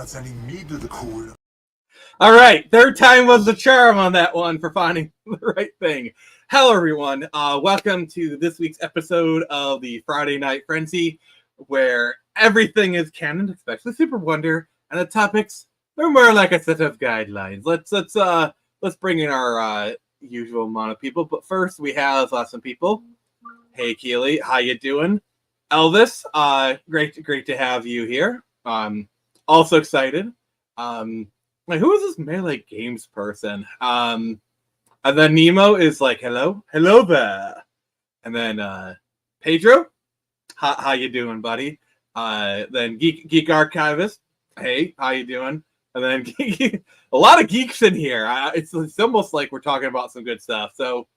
sending me to the cooler. All right, third time was the charm on that one for finding the right thing. Hello, everyone. Welcome to this week's episode of the Friday Night Frenzy, where everything is canon, especially Super Wonder, and the topics are more like a set of guidelines. Let's bring in our usual amount of people, but first we have some people. Hey, Keely, how you doing? Elvis, great to have you here. Also excited. Like, who is this Melee Games person? And then Nemo is like, hello there. And then Pedro, how you doing, buddy? Then Geek Archivist, hey, how you doing? And then a lot of geeks in here. It's almost like we're talking about some good stuff. So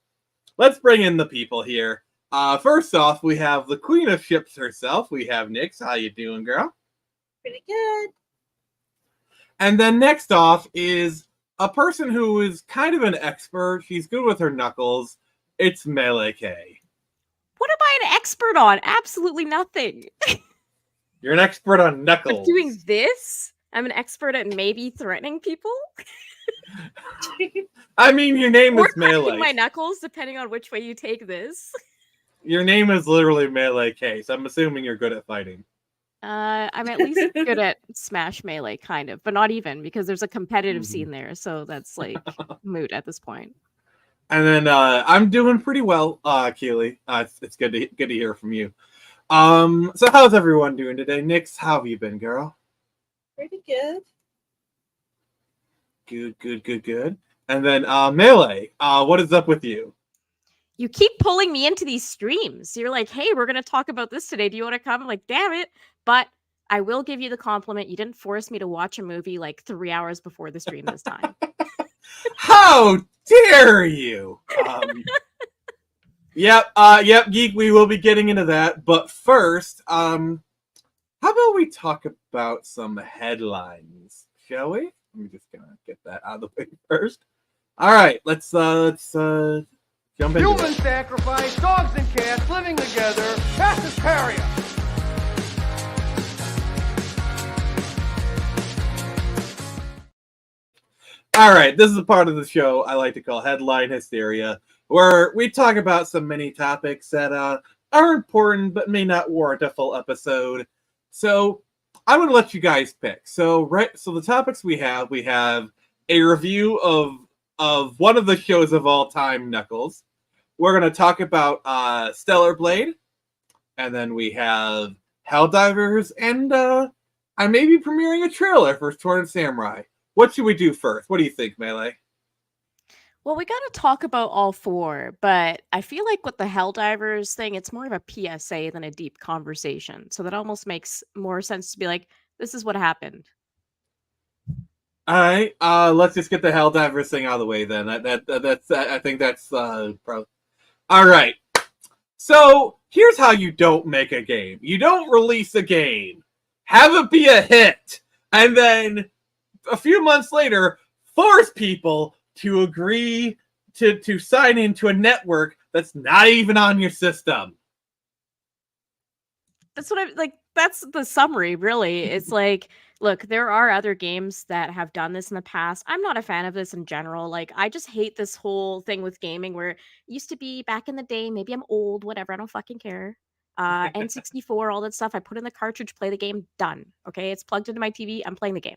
let's bring in the people here. First off, we have the Queen of Ships herself. We have Nyx. How you doing, girl? Pretty good. And then next off is a person who is kind of an expert. She's good with her knuckles. It's Melee K. What am I an expert on? Absolutely nothing. You're an expert on knuckles. I'm doing this? I'm an expert at maybe threatening people? I mean, your name is Melee. My knuckles, depending on which way you take this. Your name is literally Melee K, so I'm assuming you're good at fighting. I'm at least good at Smash Melee, kind of, but not even, because there's a competitive scene there, so that's like moot at this point. And then I'm doing pretty well, Keely. It's good to hear from you. So how's everyone doing today? Nyx, how have you been, girl? Pretty good. Good. And then Melee, what is up with you? You keep pulling me into these streams. You're like, hey, we're going to talk about this today. Do you want to come? I'm like, damn it. But I will give you the compliment. You didn't force me to watch a movie like 3 hours before the stream this time. How dare you? Yep, Geek, we will be getting into that. But first, how about we talk about some headlines, shall we? Let me just kind of get that out of the way first. All right, let's jump into Human it. sacrifice, dogs and cats living together, that's hysteria. All right, this is a part of the show I like to call Headline Hysteria, where we talk about some many topics that are important but may not warrant a full episode. So I'm going to let you guys pick. So the topics we have a review of one of the shows of all time, Knuckles. We're going to talk about Stellar Bade, and then we have Helldivers, and I may be premiering a trailer for Sword and Samurai. What should we do first? What do you think, Melee? Well, we got to talk about all four, but I feel like with the Helldivers thing, it's more of a PSA than a deep conversation. So that almost makes more sense to be like, this is what happened. All right, let's just get the Helldivers thing out of the way then. I think that's probably... All right. So here's how you don't make a game. You don't release a game, have it be a hit, and then a few months later, force people to agree to sign into a network that's not even on your system. That's what I like. That's the summary, really. It's like, look, there are other games that have done this in the past. I'm not a fan of this in general. Like, I just hate this whole thing with gaming where it used to be back in the day. Maybe I'm old, whatever. I don't fucking care. N64, all that stuff. I put in the cartridge, play the game, done. Okay, it's plugged into my TV. I'm playing the game.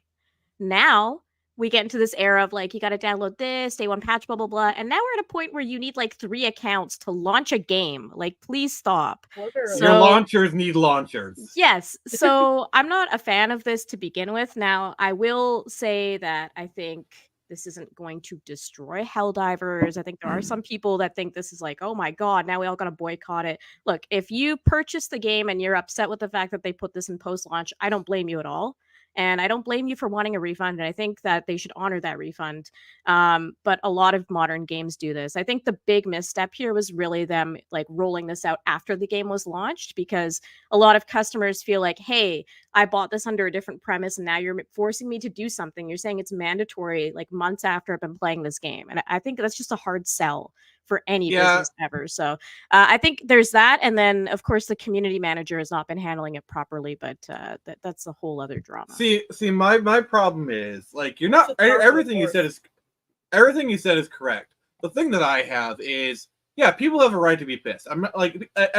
Now we get into this era of like, you got to download this, day one patch, blah, blah, blah. And now we're at a point where you need like 3 accounts to launch a game. Like, please stop. Your launchers need launchers. Yes. So I'm not a fan of this to begin with. Now, I will say that I think this isn't going to destroy Helldivers. I think there are some people that think this is like, oh my God, now we all got to boycott it. Look, if you purchase the game and you're upset with the fact that they put this in post-launch, I don't blame you at all. And I don't blame you for wanting a refund. And I think that they should honor that refund. But a lot of modern games do this. I think the big misstep here was really them like rolling this out after the game was launched, because a lot of customers feel like, hey, I bought this under a different premise and now you're forcing me to do something. You're saying it's mandatory like months after I've been playing this game. And I think that's just a hard sell for any Yeah. business ever. So I think there's that, and then of course the community manager has not been handling it properly, but that's a whole other drama. See, my problem is like you're not It's a powerful everything you force. said is correct. The thing that I have is, yeah, people have a right to be pissed. I'm not like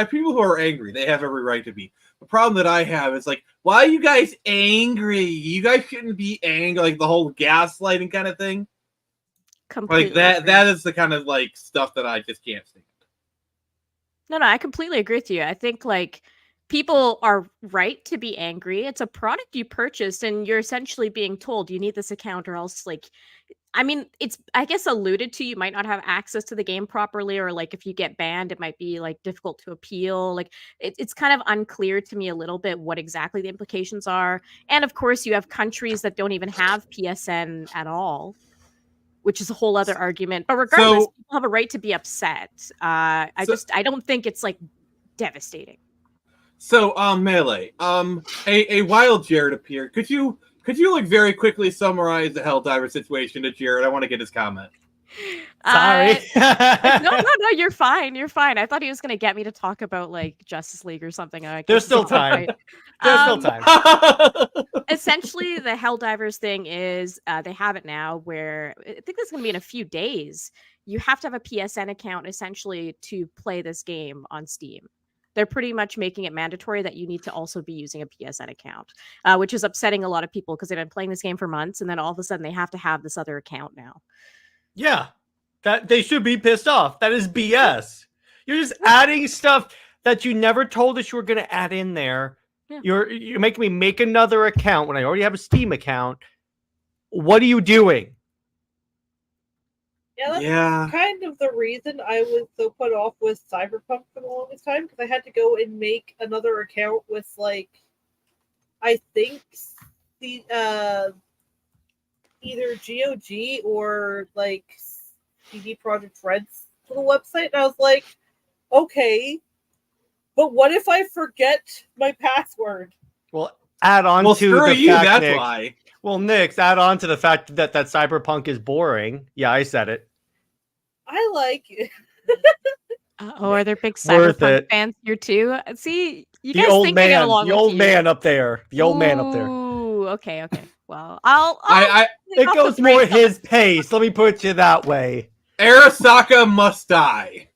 people who are angry, they have every right to be. The problem that I have is like, why are you guys angry? You guys shouldn't be angry, like the whole gaslighting kind of thing. Completely Like that agree. that is the kind of like stuff that I just can't stand. No, I completely agree with you. I think like people are right to be angry. It's a product you purchased and you're essentially being told you need this account or else like I mean, it's I guess alluded to you might not have access to the game properly, or like if you get banned, it might be like difficult to appeal. Like it's kind of unclear to me a little bit what exactly the implications are. And of course, you have countries that don't even have PSN at all, which is a whole other argument. But regardless, So- people have a right to be upset. I don't think it's like devastating. So, Melee, a wild Jared appeared. Could you like very quickly summarize the Helldiver situation to Jared? I want to get his comment. Sorry. No, you're fine. You're fine. I thought he was gonna get me to talk about like Justice League or something. There's still time. There's still time. Essentially, the Helldivers thing is they have it now where I think this is going to be in a few days. You have to have a PSN account essentially to play this game on Steam. They're pretty much making it mandatory that you need to also be using a PSN account, which is upsetting a lot of people because they've been playing this game for months and then all of a sudden they have to have this other account now. Yeah, that they should be pissed off. That is BS. You're just adding stuff that you never told us you were going to add in there. Yeah. You're making me make another account when I already have a Steam account. What are you doing? Yeah, that's Yeah. kind of the reason I was so put off with Cyberpunk for the longest time, because I had to go and make another account with like, I think the either GOG or like CD Projekt Red's little website, and I was like, okay, but what if I forget my password? Well, add on Well, to screw the you. fact, That's Nick. why. Well, Nick, add on to the fact that Cyberpunk is boring. Yeah, I said it. I like it. Are there big Worth Cyberpunk it. fans here too? See, you The guys old think I get man, along the with old you. man up there, the old man up there. Ooh, okay. Well, I'll I It goes more his pace. Let me put it that way. Arasaka must die.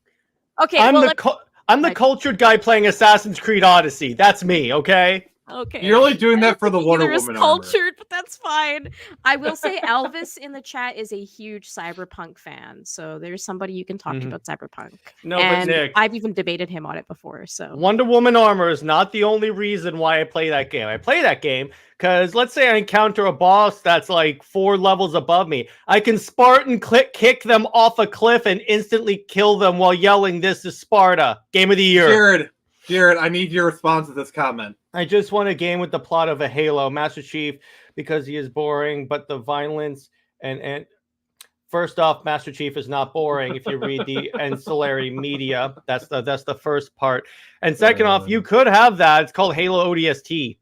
Okay, I'm well, I'm the Right. cultured guy playing Assassin's Creed Odyssey. That's me, okay? okay. You're only doing I that don't for the think Wonder either is Woman armor. cultured, but that's fine. I will say Elvis in the chat is a huge Cyberpunk fan, so there's somebody you can talk to Mhm. about Cyberpunk. No, and but Nick, I've even debated him on it before. So Wonder Woman armor is not the only reason why I play that game. I play that game because let's say I encounter a boss that's like 4 levels above me. I can Spartan kick them off a cliff and instantly kill them while yelling, "This is Sparta." Game of the year. Jared, I need your response to this comment. I just want a game with the plot of a Halo. Master Chief, because he is boring, but the violence and first off, Master Chief is not boring if you read the ancillary media. That's the first part. And second off, you could have that. It's called Halo ODST.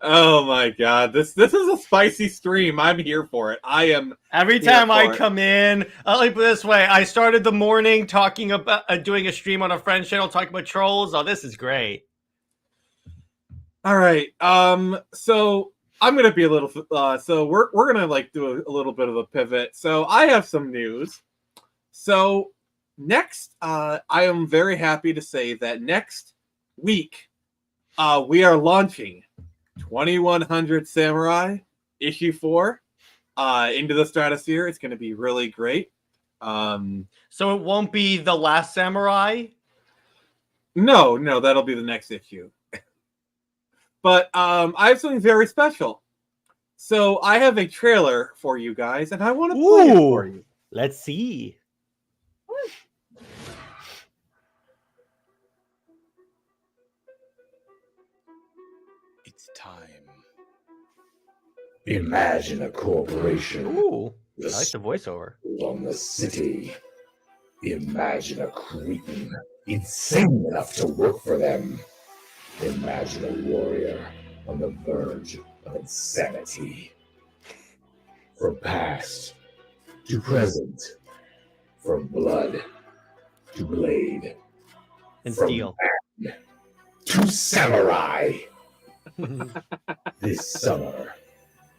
Oh my god, this is a spicy stream. I'm here for it. I am. Every Here time for I it. come in, I'll put it this way. I started the morning talking about doing a stream on a friend's channel talking about trolls. Oh, this is great. All right. So I'm gonna be a little. So we're gonna like do a little bit of a pivot. So I have some news. So next, I am very happy to say that next week, we are launching 2100 Samurai issue 4 into the stratosphere. It's gonna be really great. So it won't be The Last Samurai? No, that'll be the next issue. But I have something very special. So I have a trailer for you guys, and I want to play it for you. Let's see. It's time. Imagine a corporation Ooh, I with like the voiceover. on the city. Imagine a cretin insane enough to work for them. Imagine a warrior on the verge of insanity. From past to present, From blood to blade, And from steel. man to samurai. This summer,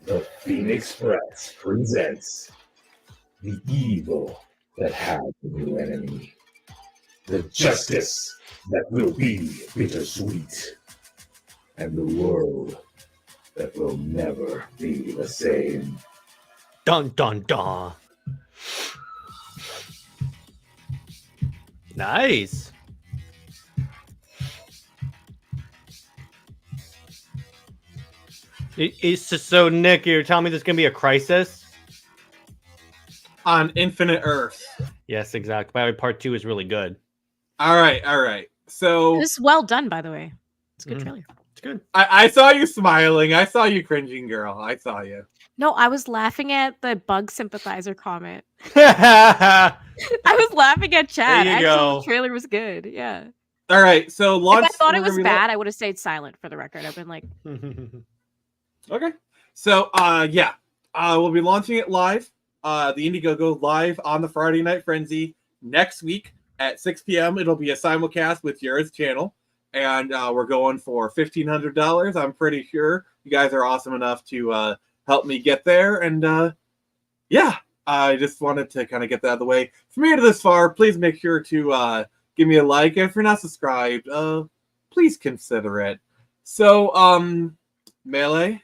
the Phoenix Press presents the evil that has a new enemy, the justice that will be bittersweet, and the world that will never be the same. Dun dun dun. Nice. So Nick, you're telling me there's gonna be a crisis? On Infinite Earth. Yes, exactly. By the way, part 2 is really good. All right. So This is well done, by the way. It's a good Mhm. trailer. It's good. I saw you smiling. I saw you cringing, girl. I saw you. No, I was laughing at the bug sympathizer comment. There I was laughing at Chad. you Actually, go. the trailer was good. Yeah. All right. So launch. If I thought we're it gonna was be bad, I would have stayed silent for the record. I've been like, Okay. So we'll be launching it live. The Indiegogo live on the Friday Night Frenzy next week at 6 p.m. It'll be a simulcast with Jared's channel, and we're going for $1,500. I'm pretty sure you guys are awesome enough to help me get there. And I just wanted to kind of get that out of the way. If you made it this far, please make sure to give me a like. If you're not subscribed, please consider it. So, Melee,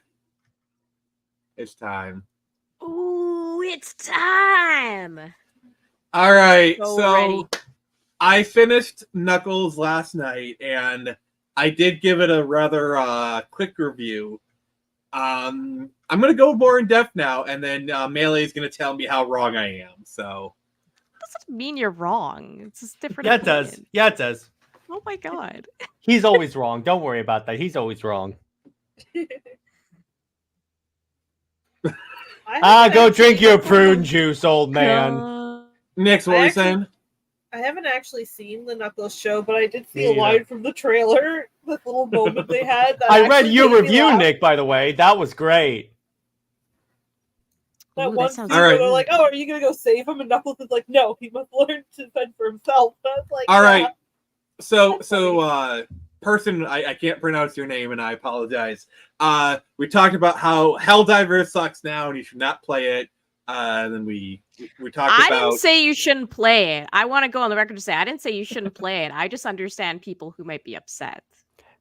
it's time. ooh, it's time. All right, So so ready. I finished Knuckles last night, and I did give it a rather quick review. I'm gonna go more in depth now, and then Melee is gonna tell me how wrong I am. So, Doesn't mean you're wrong. It's just different. Yeah, it does. opinion. Yeah, it does. Oh my god. He's always wrong. Don't worry about that. He's always wrong. Go drink your prune juice, old man. Nix, what were you saying? I haven't actually seen the Knuckles show, but I did see Me a either. line from the trailer. This little moment they had. That I read actually your made me review, laugh. Nick, by the way. That was great. That Ooh, one that sounds scene All where right. they're like, "Oh, are you gonna go save him?" And Knuckles is like, "No, he must learn to defend for himself." And I was like, All yeah. right. So, That's person, I can't pronounce your name, and I apologize. We talked about how Helldivers sucks now, and you should not play it. Then we talked I about. didn't say you shouldn't play it. I want to go on the record to say I didn't say you shouldn't play it. I just understand people who might be upset.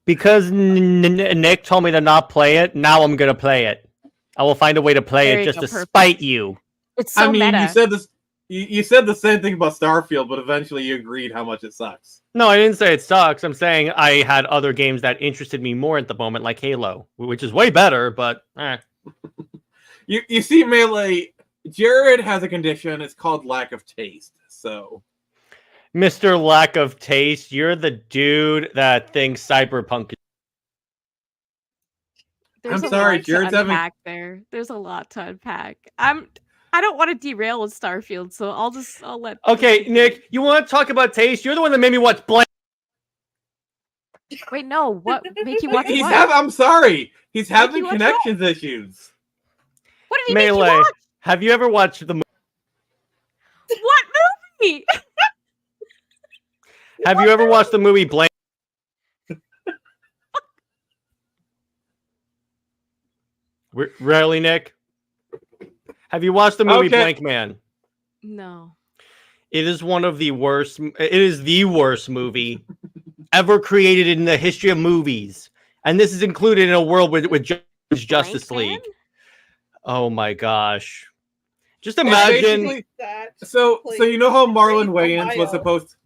Because Nick told me to not play it, now I'm going to play it. I will find a way to play There it you just go, to perfect. spite you. It's so I mean, meta. you said this. You said the same thing about Starfield, but eventually you agreed how much it sucks. No, I didn't say it sucks. I'm saying I had other games that interested me more at the moment, like Halo, which is way better, but You see, Melee, Jared has a condition. It's called lack of taste. So Mr. Lack of Taste, you're the dude that thinks Cyberpunk is There's I'm a sorry, lot Jared's to having- unpack there. There's a lot to unpack. I don't want to derail with Starfield, so I'll let. Okay, Nick, you want to talk about taste? You're the one that made me watch Blank. Wait, no. What make you watch he's what? I'm sorry, he's having you watch connections issues. What did he make you Melee. watch? Have you ever watched the What movie? Have you ever watched the movie Blank? Really, Nick? Have you watched the movie Okay. Blank Man? No. It is one of the worst. It is the worst movie ever created in the history of movies, and this is included in a world with Justice Blank League. Man? Oh my gosh! Just It's imagine. basically- that. So you know how Marlon Great Wayans was Ohio. supposed.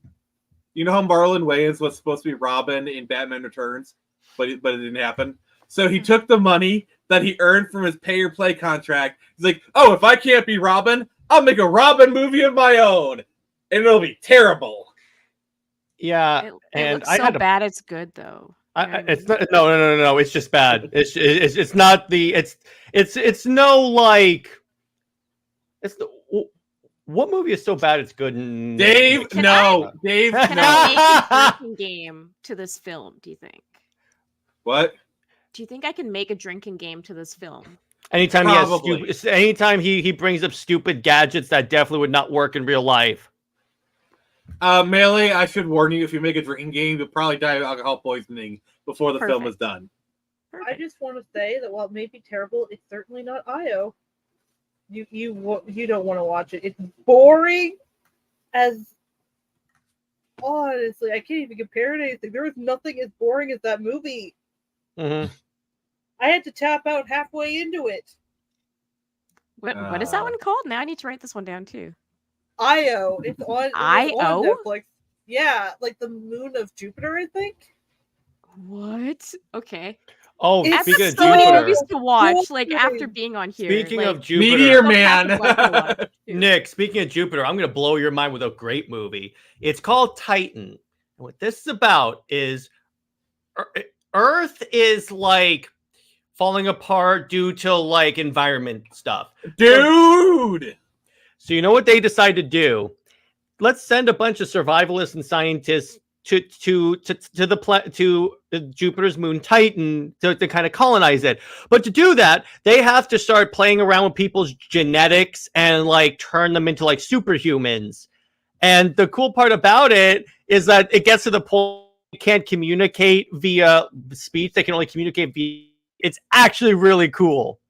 You know how Marlon Wayans was supposed to be Robin in Batman Returns, but it didn't happen. So he took the money that he earned from his pay or play contract. He's like, "Oh, if I can't be Robin, I'll make a Robin movie of my own, and it'll be terrible." Yeah, It and looks I so had to. bad it's good though. You know what I It's mean? not. No. It's just bad. It's not the. It's no like. It's the. What movie is so bad it's good? Dave, Can no, Dave, Can no. I make a drinking game to this film, do you think? What? Do you think I can make a drinking game to this film? Anytime he has Probably. anytime he brings up stupid gadgets that definitely would not work in real life. Melee, I should warn you, if you make a drinking game, you'll probably die of alcohol poisoning before the film is done. I just want to say that while it may be terrible, it's certainly not IO. You don't want to watch it. It's boring as honestly, I can't even compare it to anything. There is nothing as boring as that movie. Mhm. I had to tap out halfway into it. What is that one called? Now I need to write this one down too. IO. It's on IO? Netflix. Yeah, like the moon of Jupiter, I think. What? Okay. Oh, It's I've speaking got of so many Jupiter. movies to watch, like boring. after being on here. Speaking like, of Jupiter, Meteor Don't have Man. to watch a lot, too. Nick, speaking of Jupiter, I'm going to blow your mind with a great movie. It's called Titan. And what this is about is Earth is like falling apart due to like environment stuff. Dude! So you know what they decide to do? Let's send a bunch of survivalists and scientists to Jupiter's moon Titan to kind of colonize it. But to do that, they have to start playing around with people's genetics and like turn them into like superhumans. And the cool part about it is that it gets to the point they can't communicate via speech. They can only communicate via. It's actually really cool.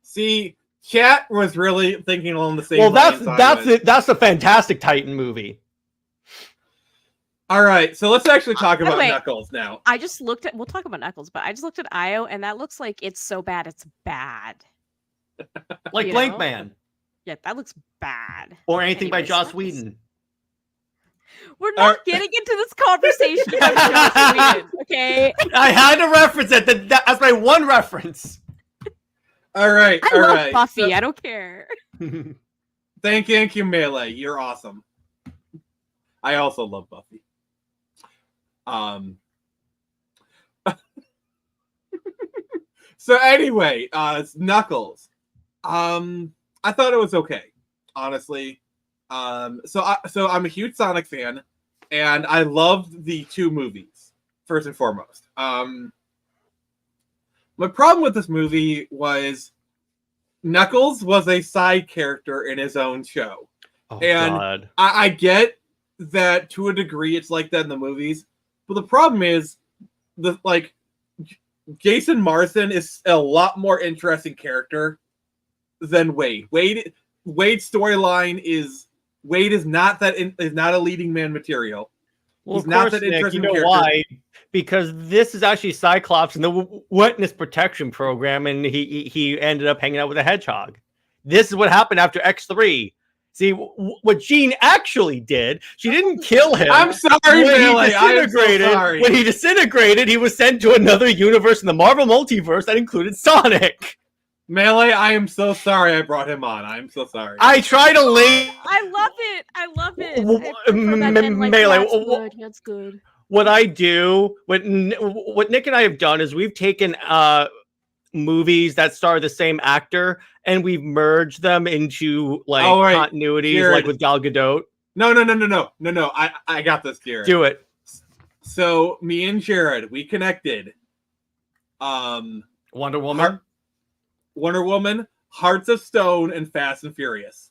See, chat was really thinking along the same Well, lines I was. that's a fantastic Titan movie. All right, so let's actually talk about wait. Knuckles now. I just looked at. We'll talk about Knuckles, but I just looked at IO, and that looks like it's so bad it's bad. Like You Blank know? Man Yeah, that looks bad. or anything by Anyways, Joss that's- Whedon. We're not getting into this conversation about Joss Whedon, okay? I had to reference it. That's my one reference. All right, I all love right. Buffy. So, I don't care. thank you, Melee. You're awesome. I also love Buffy. So anyway, it's Knuckles. I thought it was okay, honestly. So I'm a huge Sonic fan, and I loved the two movies first and foremost. My problem with this movie was Knuckles was a side character in his own show. Oh, And God. I get that to a degree it's like that in the movies, but the problem is Jason Marsden is a lot more interesting character than Wade. Wade's storyline is Wade is not a leading man material. Well, He's of not course, that Nick, interesting you know character. why? Because this is actually Cyclops in the witness protection program, and he ended up hanging out with a hedgehog. This is what happened after X3. See, what Jean actually did, she didn't kill him. I'm sorry, Melee. I'm so sorry. When he disintegrated, he was sent to another universe in the Marvel multiverse that included Sonic. Melee, I am so sorry I brought him on. I'm so sorry. I try to link. I love it. I love it. W- I prefer that than, like, Melee, That's good. That's good. What I do, what Nick and I have done is we've taken movies that star the same actor and we've merged them into like continuities, Jared. like with Gal Gadot. No. I got this, Jared. Do it. So me and Jared, we connected. Wonder Woman. Wonder Woman, Hearts of Stone, and Fast and Furious.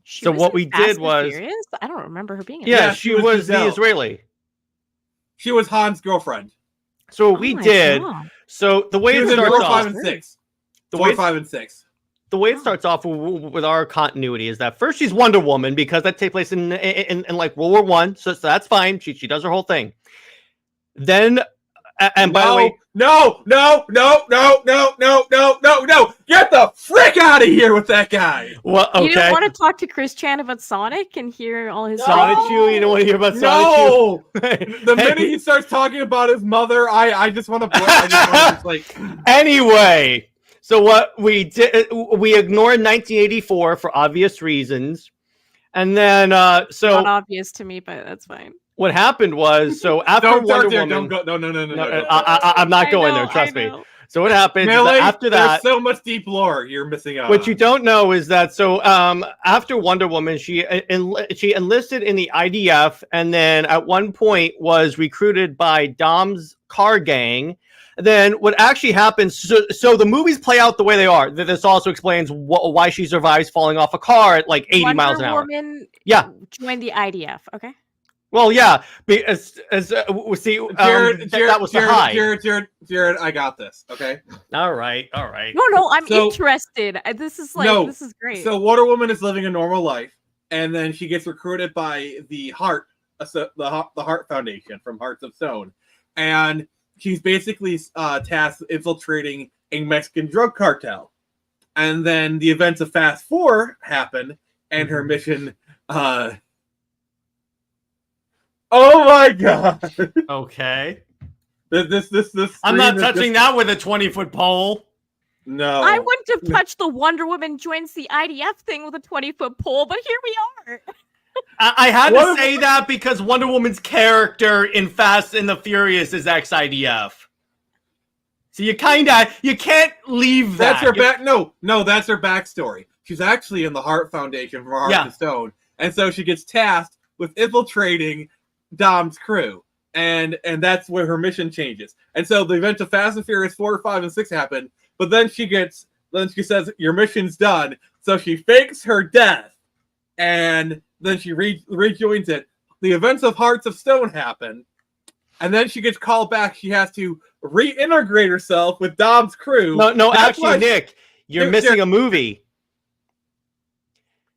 She So was what in we Fast did and was- Furious? I don't remember her being in Yeah, it. she was the Giselle. Israeli. She was Han's girlfriend. So what Oh we my did. God. So the way She it was in starts 4, 5, off, and 6. the 4, way 5, and 6. the way it starts off with our continuity is that first she's Wonder Woman because that takes place in like World War One, so that's fine. She does her whole thing. Then, and by the way, No! Get the frick out of here with that guy! well, okay. You don't want to talk to Chris Chan about Sonic and hear all his Sonic Chew, you don't want to hear about Sonic No! Chew? The minute he starts talking about his mother, I just want to Anyway, so what we did, we ignored 1984 for obvious reasons, and then Not so obvious to me, but that's fine. what happened was after Don't Wonder start there. Woman. Don't go. No. I'm not going there. I Trust me. know. So what happens is Melee, that after that, there's so much deep lore you're missing out. what you don't know is that after Wonder Woman, she enlisted in the IDF, and then at one point was recruited by Dom's car gang, then what actually happens? So the movies play out the way they are. This also explains why she survives falling off a car at like 80 miles an hour. Wonder Woman Yeah. joined the IDF. Okay. Well, yeah. We see, that was the high. Jared, I got this. Okay. All right. No, I'm So- interested. This is this is great. So Wonder Woman is living a normal life, and then she gets recruited by the Heart Foundation from Hearts of Stone, and she's basically tasked with infiltrating a Mexican drug cartel. And then the events of Fast 4 happen, and her mission. Oh my god! Okay. This. I'm not touching that with a 20-foot pole. No. I wouldn't have touched the Wonder Woman joins the IDF thing with a 20-foot pole, but here we are. I had to say that because Wonder Woman's character in Fast and the Furious is ex-IDF. So you can't leave that. That's her back. No, that's her backstory. She's actually in the Heart Foundation for Hearts of Stone, and so she gets tasked with infiltrating Dom's crew, and that's where her mission changes. And so the events of Fast and Furious 4, 5, and 6 happen, but then she says your mission's done, so she fakes her death, and then she rejoins it. The events of Hearts of Stone happen, and then she gets called back. She has to reintegrate herself with Dom's crew. No, actually, Nick, you're missing a movie.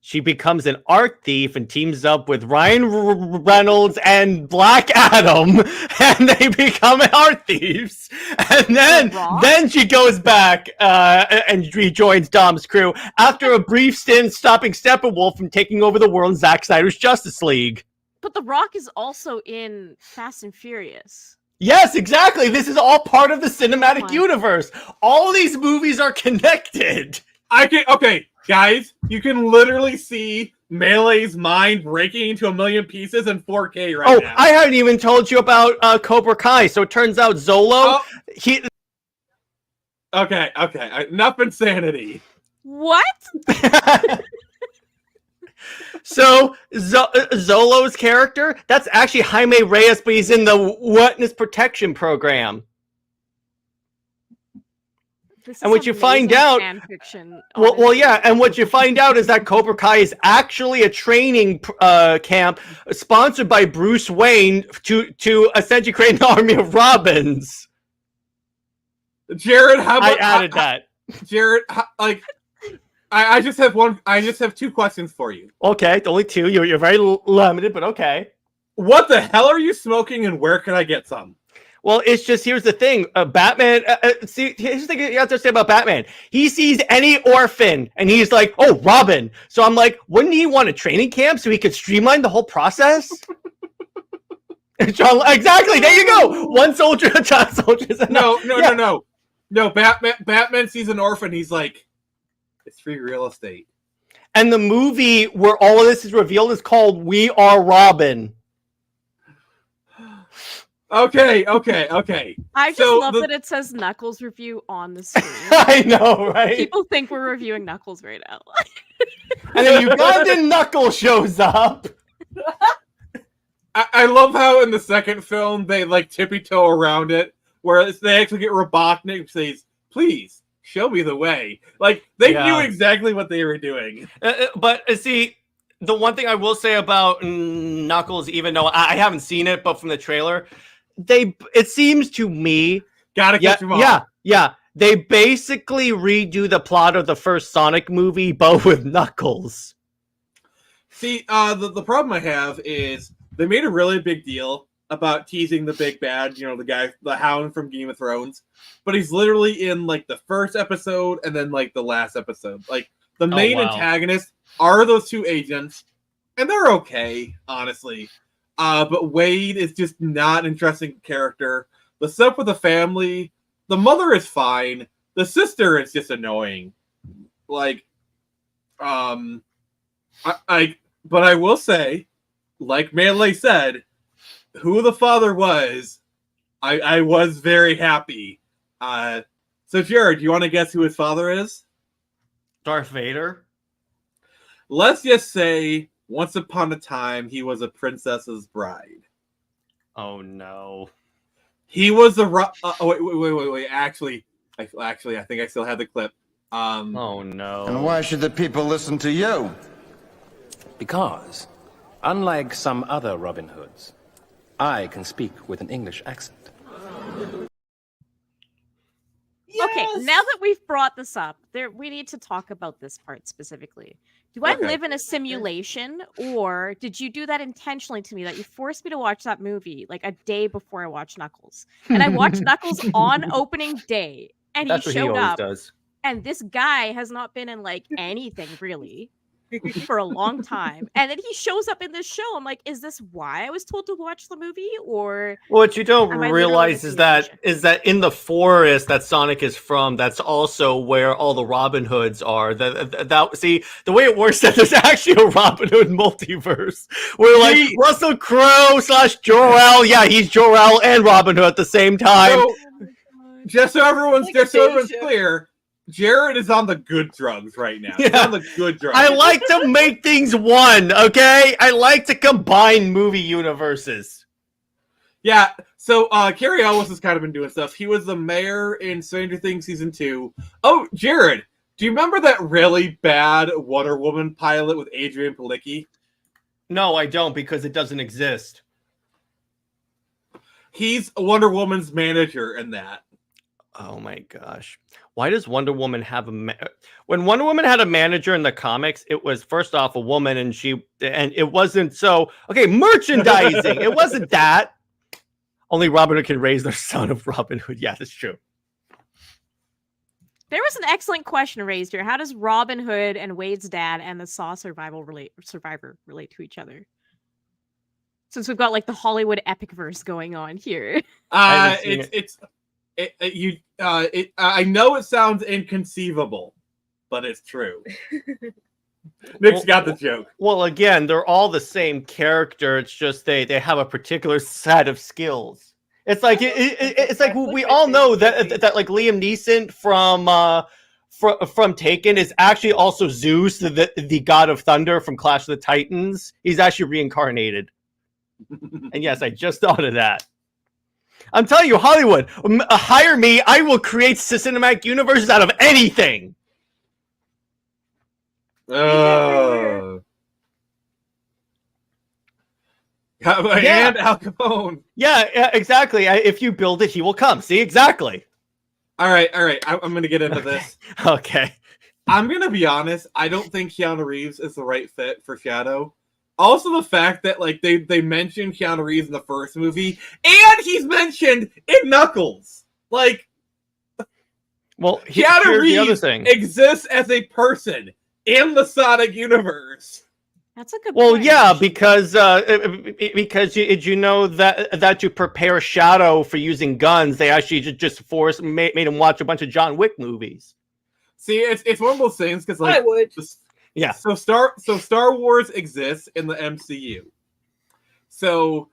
She becomes an art thief and teams up with Ryan Reynolds and Black Adam, and they become art thieves. And then she goes back and rejoins Dom's crew after a brief stint stopping Steppenwolf from taking over the world in Zack Snyder's Justice League. But The Rock is also in Fast and Furious. Yes, exactly. This is all part of the cinematic universe. All of these movies are connected. Okay, guys, you can literally see Melee's mind breaking into a million pieces in 4K right now. I haven't even told you about Cobra Kai. So it turns out Zolo, Okay, enough insanity. What? So Zolo's character, that's actually Jaime Reyes, but he's in the Witness Protection Program. And what you find out, and what you find out is that Cobra Kai is actually a training camp sponsored by Bruce Wayne to essentially create an army of Robins. Jared, how about I added that? Jared, I just have two questions for you. Okay, only two. You're very limited, but okay. What the hell are you smoking, and where can I get some? Well, it's just, here's the thing. Batman, see, here's the thing you have to say about Batman. He sees any orphan, and he's like, oh, Robin. So I'm like, wouldn't he want a training camp so he could streamline the whole process? Exactly, there you go. One soldier, a child soldier. No. Batman sees an orphan, he's like, it's free real estate. And the movie where all of this is revealed is called We Are Robin. Okay. I just love that it says Knuckles review on the screen. I know, right? People think we're reviewing Knuckles right now. And then Ugandan Knuckles shows up. I love how in the second film they tippy-toe around it, where they actually get Robotnik who says, please, show me the way. They knew exactly what they were doing. But see, the one thing I will say about Knuckles, even though I haven't seen it, but from the trailer, it seems to me, gotta catch them all. Yeah. They basically redo the plot of the first Sonic movie, but with Knuckles. See, the problem I have is they made a really big deal about teasing the big bad, the Hound from Game of Thrones, but he's literally in the first episode and then the last episode. The main antagonist are those two agents, and they're okay, honestly. But Wade is just not an interesting character. The stuff with the family, the mother is fine. The sister is just annoying. But I will say, like Melee said, who the father was, I was very happy. So Jared, you want to guess who his father is? Darth Vader? Let's just say, once upon a time, he was a princess's bride. Oh, no. He was the wait. Actually, I think I still have the clip. Oh no. And why should the people listen to you? Because, unlike some other Robin Hoods, I can speak with an English accent. Okay, now that we've brought this up, we need to talk about this part specifically. Do I Okay. live in a simulation, or did you do that intentionally to me, that you forced me to watch that movie like a day before I watched Knuckles? And I watched Knuckles on opening day, and That's he what he showed always up, does. and this guy has not been in like anything really for a long time. And then he shows up in this show. I'm like, is this why I was told to watch the movie? Or What you don't am I literally in a realize is that simulation? in the forest that Sonic is from, that's also where all the Robin Hoods are. That see the way it works, that there's actually a Robin Hood multiverse where like See- Russell Crowe / Jor-El, yeah, he's Jor-El and Robin Hood at the same time. So, Oh my God. just so everyone's Like a day shift. clear, Jared is on the good drugs right now. He's Yeah. on the good drugs. I like to make things one, okay? I like to combine movie universes. Yeah, so Cary Elwes has kind of been doing stuff. He was the mayor in Stranger Things Season 2. Oh, Jared, do you remember that really bad Wonder Woman pilot with Adrian Palicki? No, I don't, because it doesn't exist. He's Wonder Woman's manager in that. Oh my gosh. Why does Wonder Woman have when Wonder Woman had a manager in the comics, it was first off a woman, and it wasn't so okay, merchandising. It wasn't that. Only Robin Hood can raise their son of Robin Hood. Yeah, that's true. There was an excellent question raised here. How does Robin Hood and Wade's dad and the Saw survivor relate to each other? Since we've got like the Hollywood epic verse going on here. I haven't seen I know it sounds inconceivable, but it's true. Nick's got the joke. Well, again, they're all the same character. It's just they have a particular set of skills. It's like it's like we all know that like Liam Neeson from Taken is actually also Zeus, the god of thunder from Clash of the Titans. He's actually reincarnated. And yes, I just thought of that. I'm telling you, Hollywood, hire me. I will create cinematic universes out of anything. And Al Capone. Yeah, exactly. If you build it, he will come. See, exactly. All right. I'm going to get into this. Okay. I'm going to be honest. I don't think Keanu Reeves is the right fit for Shadow. Also, the fact that like they mentioned Keanu Reeves in the first movie, and he's mentioned in Knuckles. Like, well, Keanu here's Reeves the other thing. exists as a person in the Sonic universe. That's a good Well, point, yeah, actually. because you know that to prepare Shadow for using guns, they actually just made him watch a bunch of John Wick movies. See, it's one of those things because like I would. Yeah. So Star Wars exists in the MCU. So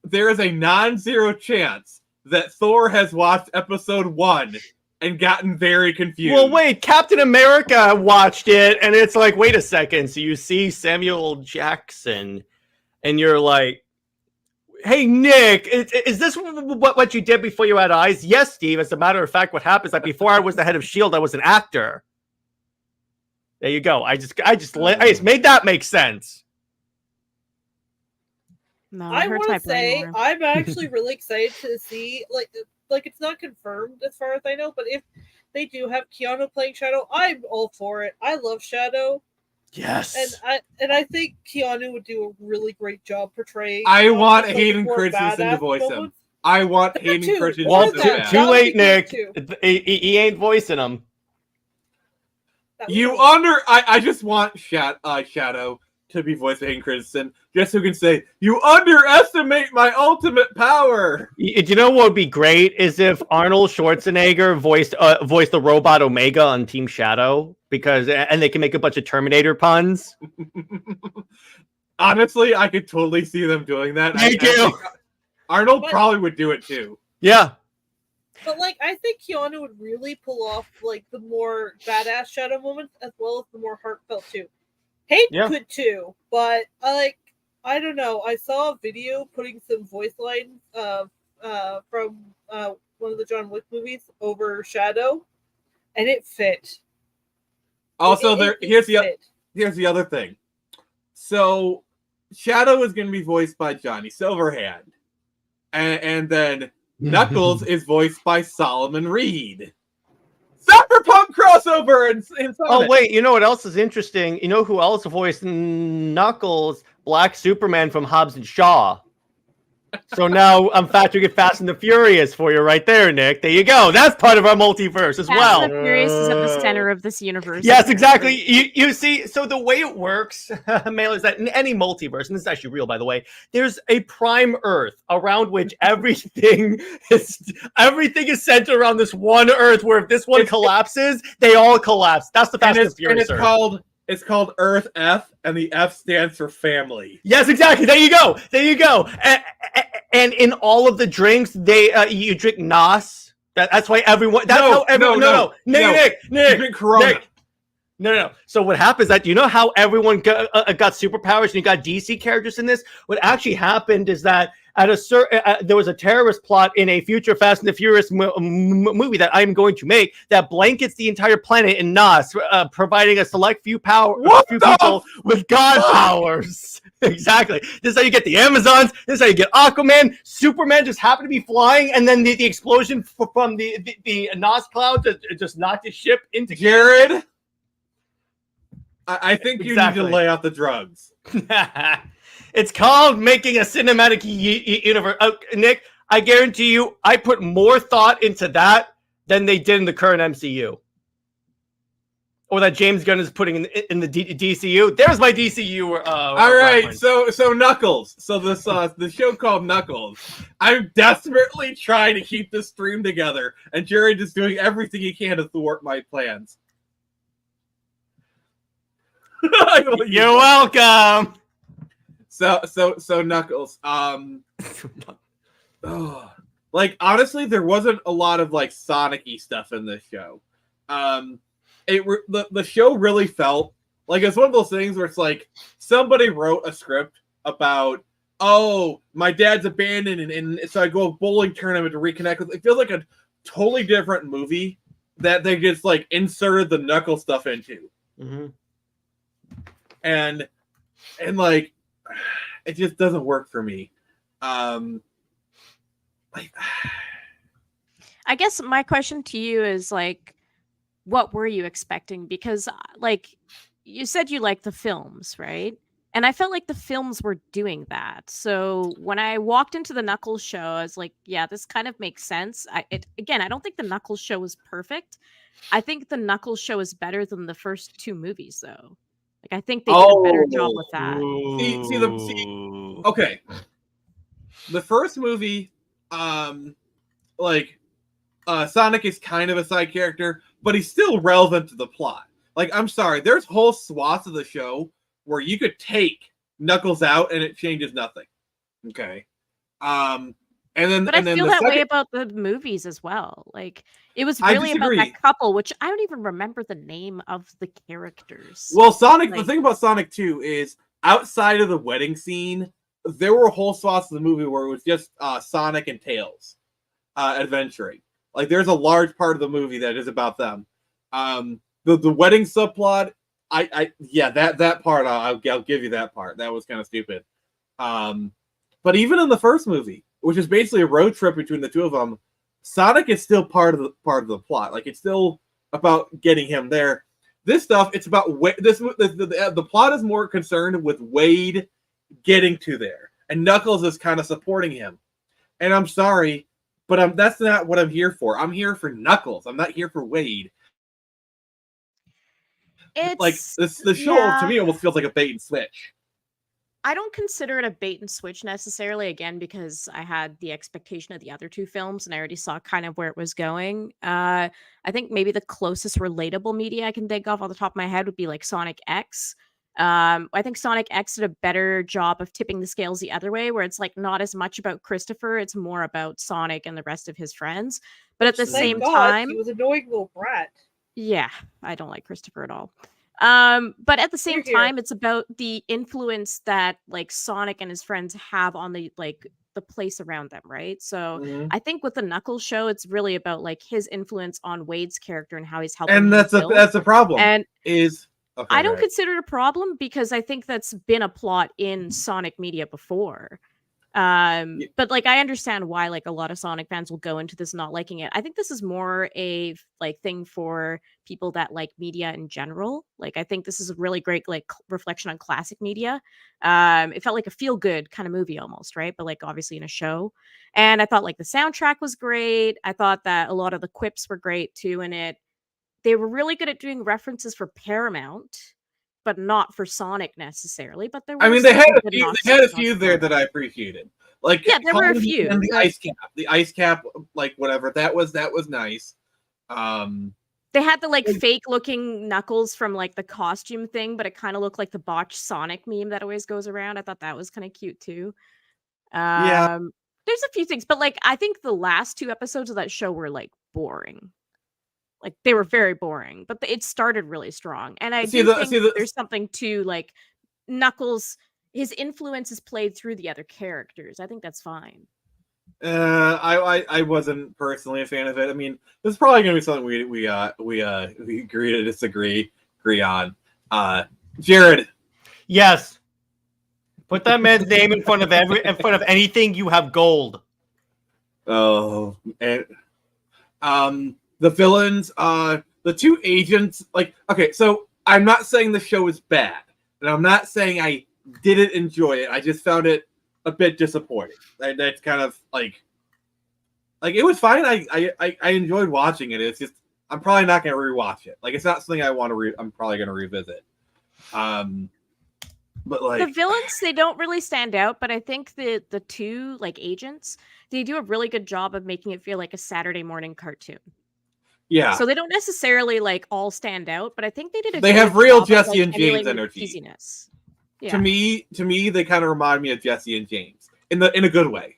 there is a non-zero chance that Thor has watched episode 1 and gotten very confused. Well, wait, Captain America watched it, and it's like, wait a second. So you see Samuel Jackson, and you're like, hey, Nick, is this what you did before you had eyes? Yes, Steve. As a matter of fact, what happens, like before I was the head of S.H.I.E.L.D., I was an actor. There you go. I just made that make sense. No, I it hurts want my to brain say more. I'm actually really excited to see like it's not confirmed as far as I know, but if they do have Keanu playing Shadow, I'm all for it. I love Shadow, Yes. and I think Keanu would do a really great job portraying. I want just, like, Hayden more Christensen to badass voice him. moments. I want That Hayden too. Christensen Well, so that. bad. too That would late, be Nick. good, too. He ain't voicing him. That would You be- I just want Shadow to be voiced by Hayden Christensen, just so we can say, you underestimate my ultimate power. Do you know what would be great is if Arnold Schwarzenegger voiced the robot Omega on Team Shadow, and they can make a bunch of Terminator puns. Honestly, I could totally see them doing that. I Me too. think Arnold But- probably would do it too. Yeah. But like, I think Keanu would really pull off like the more badass Shadow moments as well as the more heartfelt too. Hayden Yeah. could too, but I don't know. I saw a video putting some voice lines of one of the John Wick movies over Shadow, and it fit. Also, here's fit. the other thing. So, Shadow is going to be voiced by Johnny Silverhand, and then Knuckles is voiced by Solomon Reed. Cyberpunk crossover in Sonic. Oh wait, you know what else is interesting? You know who else voiced Knuckles? Black Superman from Hobbs and Shaw. So now I'm factoring in Fast and the Furious for you right there, Nick. There you go. That's part of our multiverse as well. Fast and the Furious is at the center of this universe. Yes, exactly. You see, so the way it works, Mail, is that in any multiverse, and this is actually real, by the way, there's a prime Earth around which everything is centered around this one Earth. Where if this one collapses, they all collapse. That's the Fast and the Furious. And it's called Earth F, and the F stands for family. Yes, exactly. There you go. And in all of the drinks, you drink Nos. That's why everyone. That's how everyone. No. Nick. Drink Corona. No. So what happens that you know how everyone got superpowers and you got DC characters in this? What actually happened is that at a certain there was a terrorist plot in a future Fast and the Furious movie that I'm going to make that blankets the entire planet in Nos, providing a select few people with god powers. Exactly. This is how you get the Amazons. This is how you get Aquaman. Superman just happened to be flying, and then the explosion from the Nos cloud just knocked his ship into Jared. I think you need to lay out the drugs. It's called making a cinematic universe. Nick, I guarantee you, I put more thought into that than they did in the current MCU. Or that James Gunn is putting in the DCU. There's my DCU. All right, so Knuckles. So this the show called Knuckles. I'm desperately trying to keep this stream together, and Jared is doing everything he can to thwart my plans. You're welcome. So Knuckles. Like honestly, there wasn't a lot of like Sonic-y stuff in this show. The show really felt like it's one of those things where it's like somebody wrote a script about, oh, my dad's abandoned, and so I go a bowling tournament to reconnect with. It feels like a totally different movie that they just like inserted the Knuckles stuff into. Mm-hmm. And like it just doesn't work for me. I guess my question to you is like, what were you expecting? Because like you said you liked the films, right? And I felt like the films were doing that. So when I walked into the Knuckles show, I was like, yeah, this kind of makes sense. I don't think the Knuckles show was perfect. I think the Knuckles show is better than the first two movies, though. Like I think they did a better job with that. Okay. The first movie, Sonic is kind of a side character, but he's still relevant to the plot. Like, I'm sorry, there's whole swaths of the show where you could take Knuckles out and it changes nothing. Okay. But I feel that way about the movies as well. Like it was really about that couple, which I don't even remember the name of the characters. Well, Sonic. The thing about Sonic 2 is outside of the wedding scene, there were whole swaths of the movie where it was just Sonic and Tails adventuring. Like there's a large part of the movie that is about them. The wedding subplot, that part I'll give you that part. That was kind of stupid. But even in the first movie, which is basically a road trip between the two of them, Sonic is still part of the plot. Like it's still about getting him there. This stuff, it's about the plot is more concerned with Wade getting to there, and Knuckles is kind of supporting him. And I'm sorry, but that's not what I'm here for. I'm here for Knuckles. I'm not here for Wade. It's like the show to me almost feels like a bait and switch. I don't consider it a bait and switch necessarily, again, because I had the expectation of the other two films and I already saw kind of where it was going. I think maybe the closest relatable media I can think of on the top of my head would be like Sonic X. I think Sonic X did a better job of tipping the scales the other way, where it's like not as much about Christopher, it's more about Sonic and the rest of his friends. But at the same time, he was a annoying little brat. Yeah, I don't like Christopher at all. But at the same time, it's about the influence that like Sonic and his friends have on the the place around them, right? So Mhm. I think with the Knuckles show, it's really about like his influence on Wade's character and how he's helping And him build. that's a problem. And Is okay, I don't right. consider it a problem because I think that's been a plot in Sonic media before. But like I understand why like a lot of Sonic fans will go into this not liking it. I think this is more a like thing for people that like media in general. Like I think this is a really great like reflection on classic media. It felt like a feel good kind of movie almost, right? But like obviously in a show. And I thought like the soundtrack was great. I thought that a lot of the quips were great too in it. They were really good at doing references for Paramount, but not for Sonic necessarily. But there I were mean, they some had a good few. nods They had a to few Sonic there Sonic. that I appreciated. Like Yeah, there were a calling few. and the Like, ice cap. The ice cap, like whatever. That was nice. they had the like fake looking Knuckles from like the costume thing, but it kind of looked like the botched Sonic meme that always goes around. I thought that was kind of cute too. Yeah. There's a few things, but like I think the last two episodes of that show were like boring. Like they were very boring, but it started really strong. And I do think there's something to like Knuckles. His influence is played through the other characters. I think that's fine. I wasn't personally a fan of it. I mean, this is probably gonna be something we agree to disagree on. Jared. Yes. Put that man's name in front of anything, you have gold. Oh, and the villains, the two agents, like, okay, so I'm not saying the show is bad, and I'm not saying I didn't enjoy it. I just found it a bit disappointing. That's kind of like it was fine. I enjoyed watching it. It's just I'm probably not gonna rewatch it. Like it's not something I want to. I'm probably gonna revisit. But like the villains, they don't really stand out, but I think the two like agents, they do a really good job of making it feel like a Saturday morning cartoon. Yeah. So they don't necessarily like all stand out, but I think they did a They good have real job Jesse of, and like, James emulating energy. cheesiness. Yeah. To me, they kind of remind me of Jesse and James in a good way.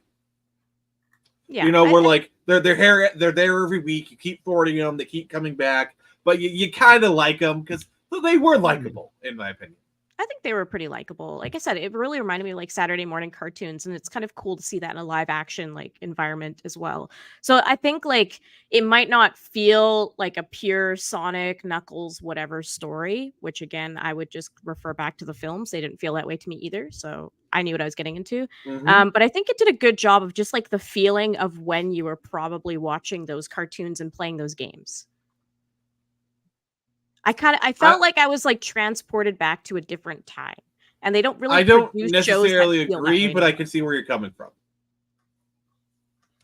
Yeah. You know, we're like they're there every week. You keep forwarding them, they keep coming back, but you kind of like them because they were likable, in my opinion. I think they were pretty likable. Like I said, it really reminded me of like Saturday morning cartoons, and it's kind of cool to see that in a live action like environment as well. So I think like it might not feel like a pure Sonic, Knuckles, whatever story, which again, I would just refer back to the films. They didn't feel that way to me either. So I knew what I was getting into. But I think it did a good job of just like the feeling of when you were probably watching those cartoons and playing those games. I felt like I was like transported back to a different time, and they don't really. I don't produce necessarily shows that agree, but I can see where you're coming from.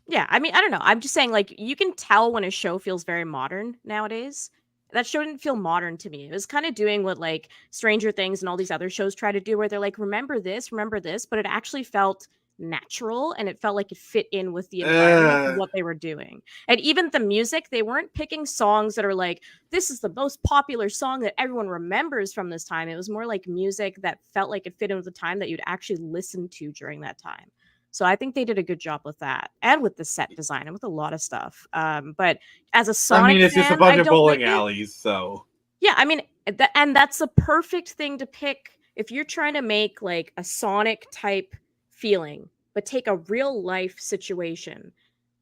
Yeah, I mean, I don't know. I'm just saying, like, you can tell when a show feels very modern nowadays. That show didn't feel modern to me. It was kind of doing what like Stranger Things and all these other shows try to do, where they're like, remember this, but it actually felt natural and it felt like it fit in with the environment and what they were doing. And even the music, they weren't picking songs that are like, this is the most popular song that everyone remembers from this time. It was more like music that felt like it fit in with the time that you'd actually listen to during that time. So I think they did a good job with that and with the set design and with a lot of stuff. But as a Sonic it's fan, just a bunch of bowling like alleys, so. Yeah, I mean, and that's the perfect thing to pick if you're trying to make like a Sonic type feeling, but take a real life situation.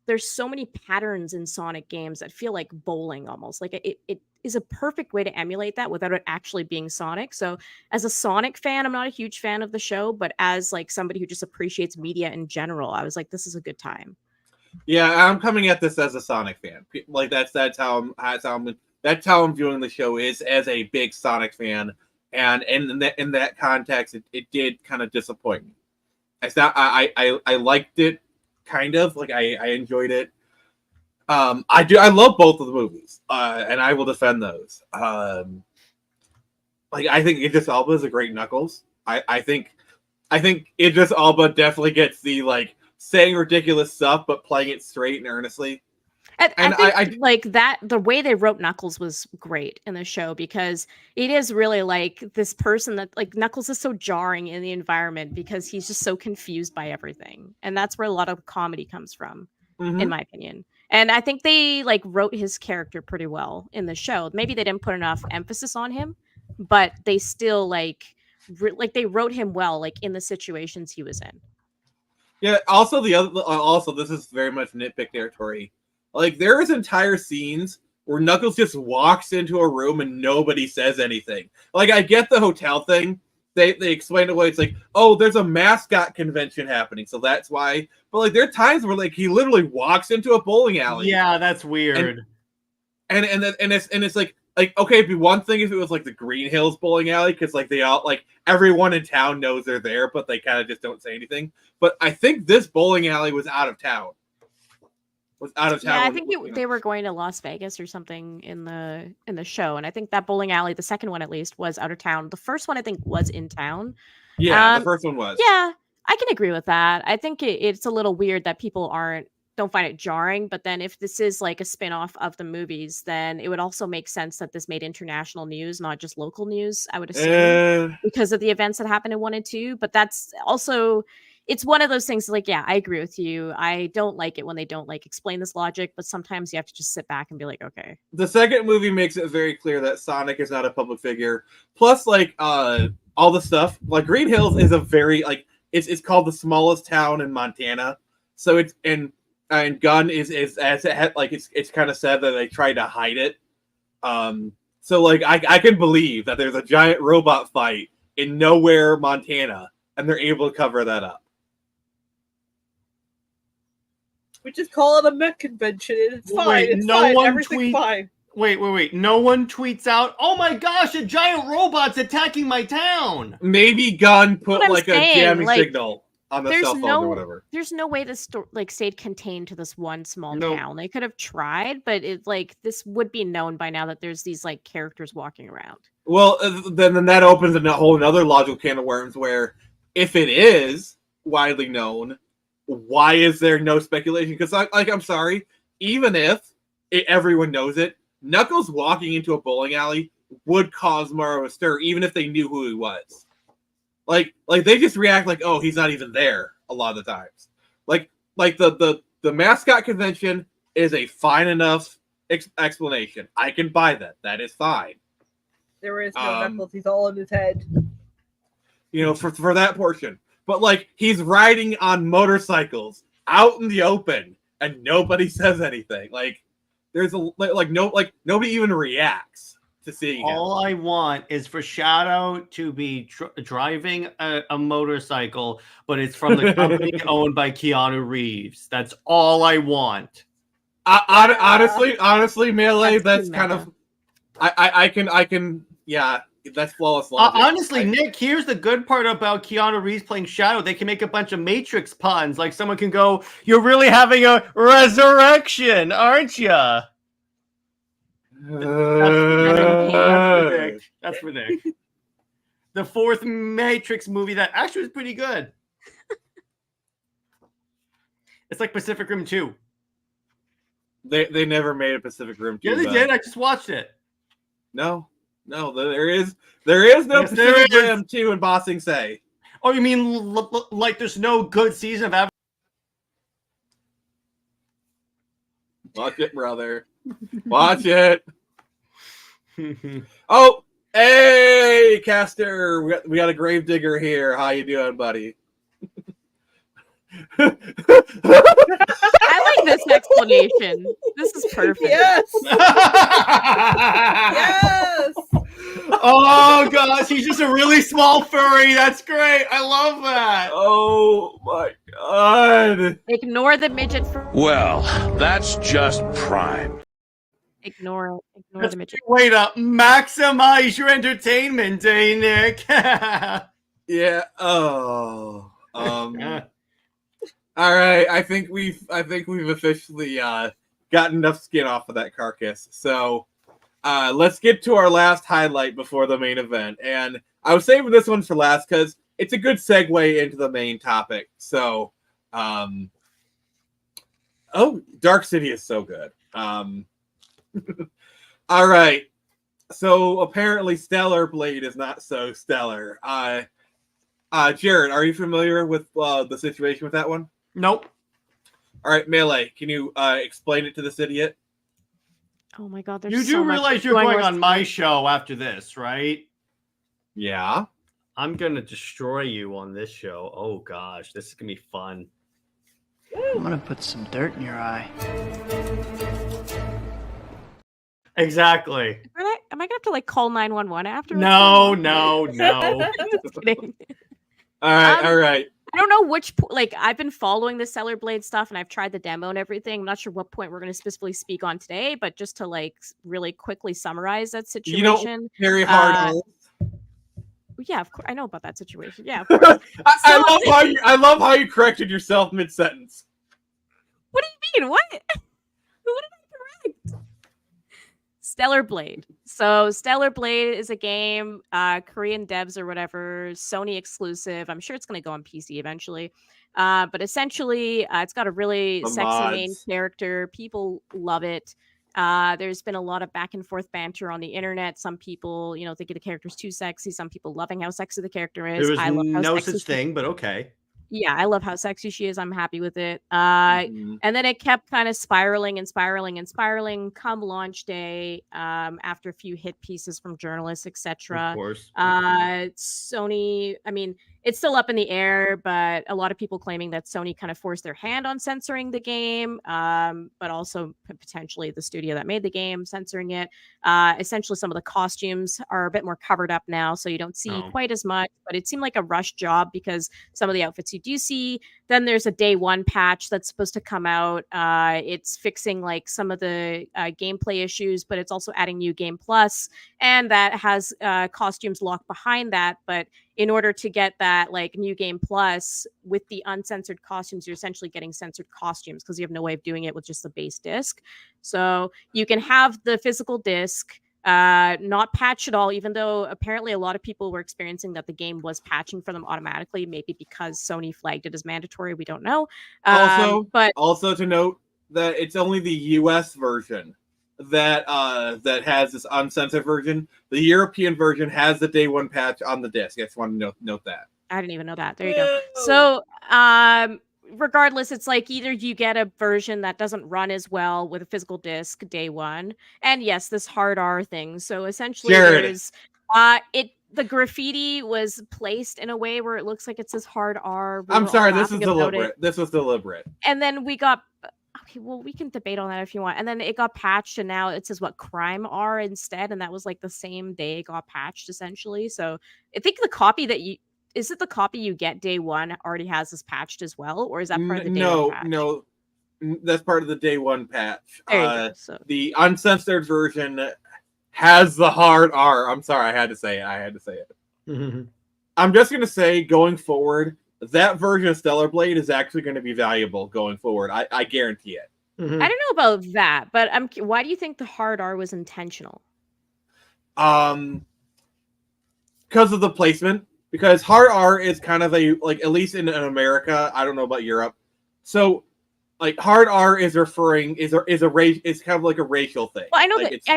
There's so many patterns in Sonic games that feel like bowling almost. Like it is a perfect way to emulate that without it actually being Sonic. So as a Sonic fan, I'm not a huge fan of the show, but as like somebody who just appreciates media in general, I was like, this is a good time. Yeah, I'm coming at this as a Sonic fan. Like that's how I'm viewing the show is as a big Sonic fan, and in that context, it did kind of disappoint me. I liked it, kind of like I enjoyed it. I love both of the movies, and I will defend those. Like I think Idris Elba is a great Knuckles. I think Idris Elba definitely gets the like saying ridiculous stuff but playing it straight and earnestly. And I think like that the way they wrote Knuckles was great in the show because it is really like this person that like Knuckles is so jarring in the environment because he's just so confused by everything. And that's where a lot of comedy comes from, in my opinion. And I think they like wrote his character pretty well in the show. Maybe they didn't put enough emphasis on him, but they still like they wrote him well, like in the situations he was in. Yeah. Also, this is very much nitpick territory. Like, there is entire scenes where Knuckles just walks into a room and nobody says anything. Like, I get the hotel thing. They explain away. It's like, oh, there's a mascot convention happening, so that's why. But like, there are times where like he literally walks into a bowling alley. Yeah, that's weird. And it's like okay, it'd be one thing if it was like the Green Hills bowling alley, because like they all like everyone in town knows they're there, but they kind of just don't say anything. But I think this bowling alley was out of town. Yeah, I think they were going to Las Vegas or something in the show, and I think that bowling alley, the second one at least, was out of town. The first one I think was in town. Yeah, the first one was. Yeah, I can agree with that. I think it's a little weird that people don't find it jarring, but then if this is like a spin-off of the movies, then it would also make sense that this made international news, not just local news, I would assume, because of the events that happened in 1 and 2. But that's also, it's one of those things like, yeah, I agree with you. I don't like it when they don't like explain this logic, but sometimes you have to just sit back and be like, okay. The second movie makes it very clear that Sonic is not a public figure. Plus, like, all the stuff, like Green Hills is a very, like, it's called the smallest town in Montana. So it's, and Gun is as it had, like, it's kind of sad that they tried to hide it. So like I can believe that there's a giant robot fight in nowhere, Montana, and they're able to cover that up. We just call it a mech convention. It's fine. Wait, it's no fine. one Everything's fine. Wait. No one tweets out, "Oh my gosh, a giant robot's attacking my town." Maybe Gun put like a jamming like, signal on the cell phone or whatever. There's no way this like stayed contained to this one small town. They could have tried, but it like this would be known by now that there's these like characters walking around. Well, then that opens a whole another logical can of worms where if it is widely known, why is there no speculation? Because I'm sorry, even if everyone knows it, Knuckles walking into a bowling alley would cause more of a stir, even if they knew who he was. Like they just react like, oh, he's not even there a lot of the times. Like the mascot convention is a fine enough explanation. I can buy that. That is fine. There is no Knuckles. He's all in his head. You know, for that portion. But like he's riding on motorcycles out in the open and nobody says anything. Like there's nobody even reacts to seeing him. All I want is for Shadow to be driving a motorcycle, but it's from the company owned by Keanu Reeves. That's all I want. Honestly, Melee, that's kind of I can yeah, that's flawless logic. Honestly, Nick, here's the good part about Keanu Reeves playing Shadow. They can make a bunch of Matrix puns. Like someone can go, "You're really having a resurrection, aren't you?" That's for Nick. The fourth Matrix movie that actually was pretty good. It's like Pacific Rim 2. They never made a Pacific Rim 2. Yeah, they did. I just watched it. No, there is no Pacific Rim 2 in Ba Sing Se. Oh, you mean like there's no good season of Avatar? Watch it, brother. Watch it. Oh, hey, Caster. We got a Gravedigger here. How you doing, buddy? I like this explanation. This is perfect. Yes. Yes. Oh gosh, he's just a really small furry. That's great. I love that. Oh my god. Ignore the midget. Well, that's just prime. Ignore the midget. Way to maximize your entertainment, eh, Nick? Yeah. Oh. All right. I think we've officially gotten enough skin off of that carcass. So let's get to our last highlight before the main event. And I was saving this one for last because it's a good segue into the main topic. So, Dark City is so good. All right. So apparently Stellar Bade is not so stellar. Jared, are you familiar with the situation with that one? Nope. All right, Melee, can you explain it to this idiot? Oh my god, there's You do so much realize you're going on my show after this, right? Yeah. I'm going to destroy you on this show. Oh gosh, this is going to be fun. I'm gonna put some dirt in your eye. Exactly. Am I gonna have to like call 911 after? No. Just kidding. All right. I don't know which like I've been following the Stellar Blade stuff and I've tried the demo and everything. I'm not sure what point we're going to specifically speak on today, but just to like really quickly summarize that situation. You know, very hard. Yeah, of course I know about that situation. Yeah, of course. I love how you corrected yourself mid-sentence. What do you mean? What? What did I correct? Stellar Blade. So Stellar Blade is a game, Korean devs or whatever, Sony exclusive. I'm sure it's going to go on PC eventually. But essentially, it's got a really sexy main character. People love it. There's been a lot of back and forth banter on the internet. Some people, think the character's too sexy. Some people loving how sexy the character is. There was I love how no sexy such thing, but okay. Yeah, I love how sexy she is. I'm happy with it. And then it kept kind of spiraling come launch day, after a few hit pieces from journalists, etc. Of course. Sony, I mean, it's still up in the air, but a lot of people claiming that Sony kind of forced their hand on censoring the game, but also potentially the studio that made the game censoring it. Essentially, some of the costumes are a bit more covered up now, so you don't see quite as much, but it seemed like a rush job because some of the outfits you do see. Then there's a day one patch that's supposed to come out. It's fixing like some of the gameplay issues, but it's also adding new game plus, and that has costumes locked behind that. But in order to get that like new game plus with the uncensored costumes, you're essentially getting censored costumes because you have no way of doing it with just the base disc. So you can have the physical disc, not patch at all, even though apparently a lot of people were experiencing that the game was patching for them automatically, maybe because Sony flagged it as mandatory. We don't know. Also to note that it's only the US version that has this uncensored version. The European version has the day one patch on the disc. I just want to note that. I didn't even know that. There you go. So regardless, it's like either you get a version that doesn't run as well with a physical disc day one, and yes, this hard R thing. So essentially there's the graffiti was placed in a way where it looks like it says hard R. I'm sorry, this is deliberate. This was deliberate. And then we got okay, well, we can debate on that if you want. And then it got patched, and now it says crime R instead, and that was like the same day it got patched essentially. So I think the copy that is it the copy you get day one already has this patched as well, or is that part of the day one patch? No, that's part of the day one patch. There you go, so. The uncensored version has the hard R. I'm sorry, I had to say it. I'm just gonna say, going forward, that version of Stellar Blade is actually going to be valuable going forward. I guarantee it. I don't know about that, but why do you think the hard R was intentional? Because of the placement. Because hard R is kind of at least in America, I don't know about Europe. So, like hard R is kind of like a racial thing. Well, I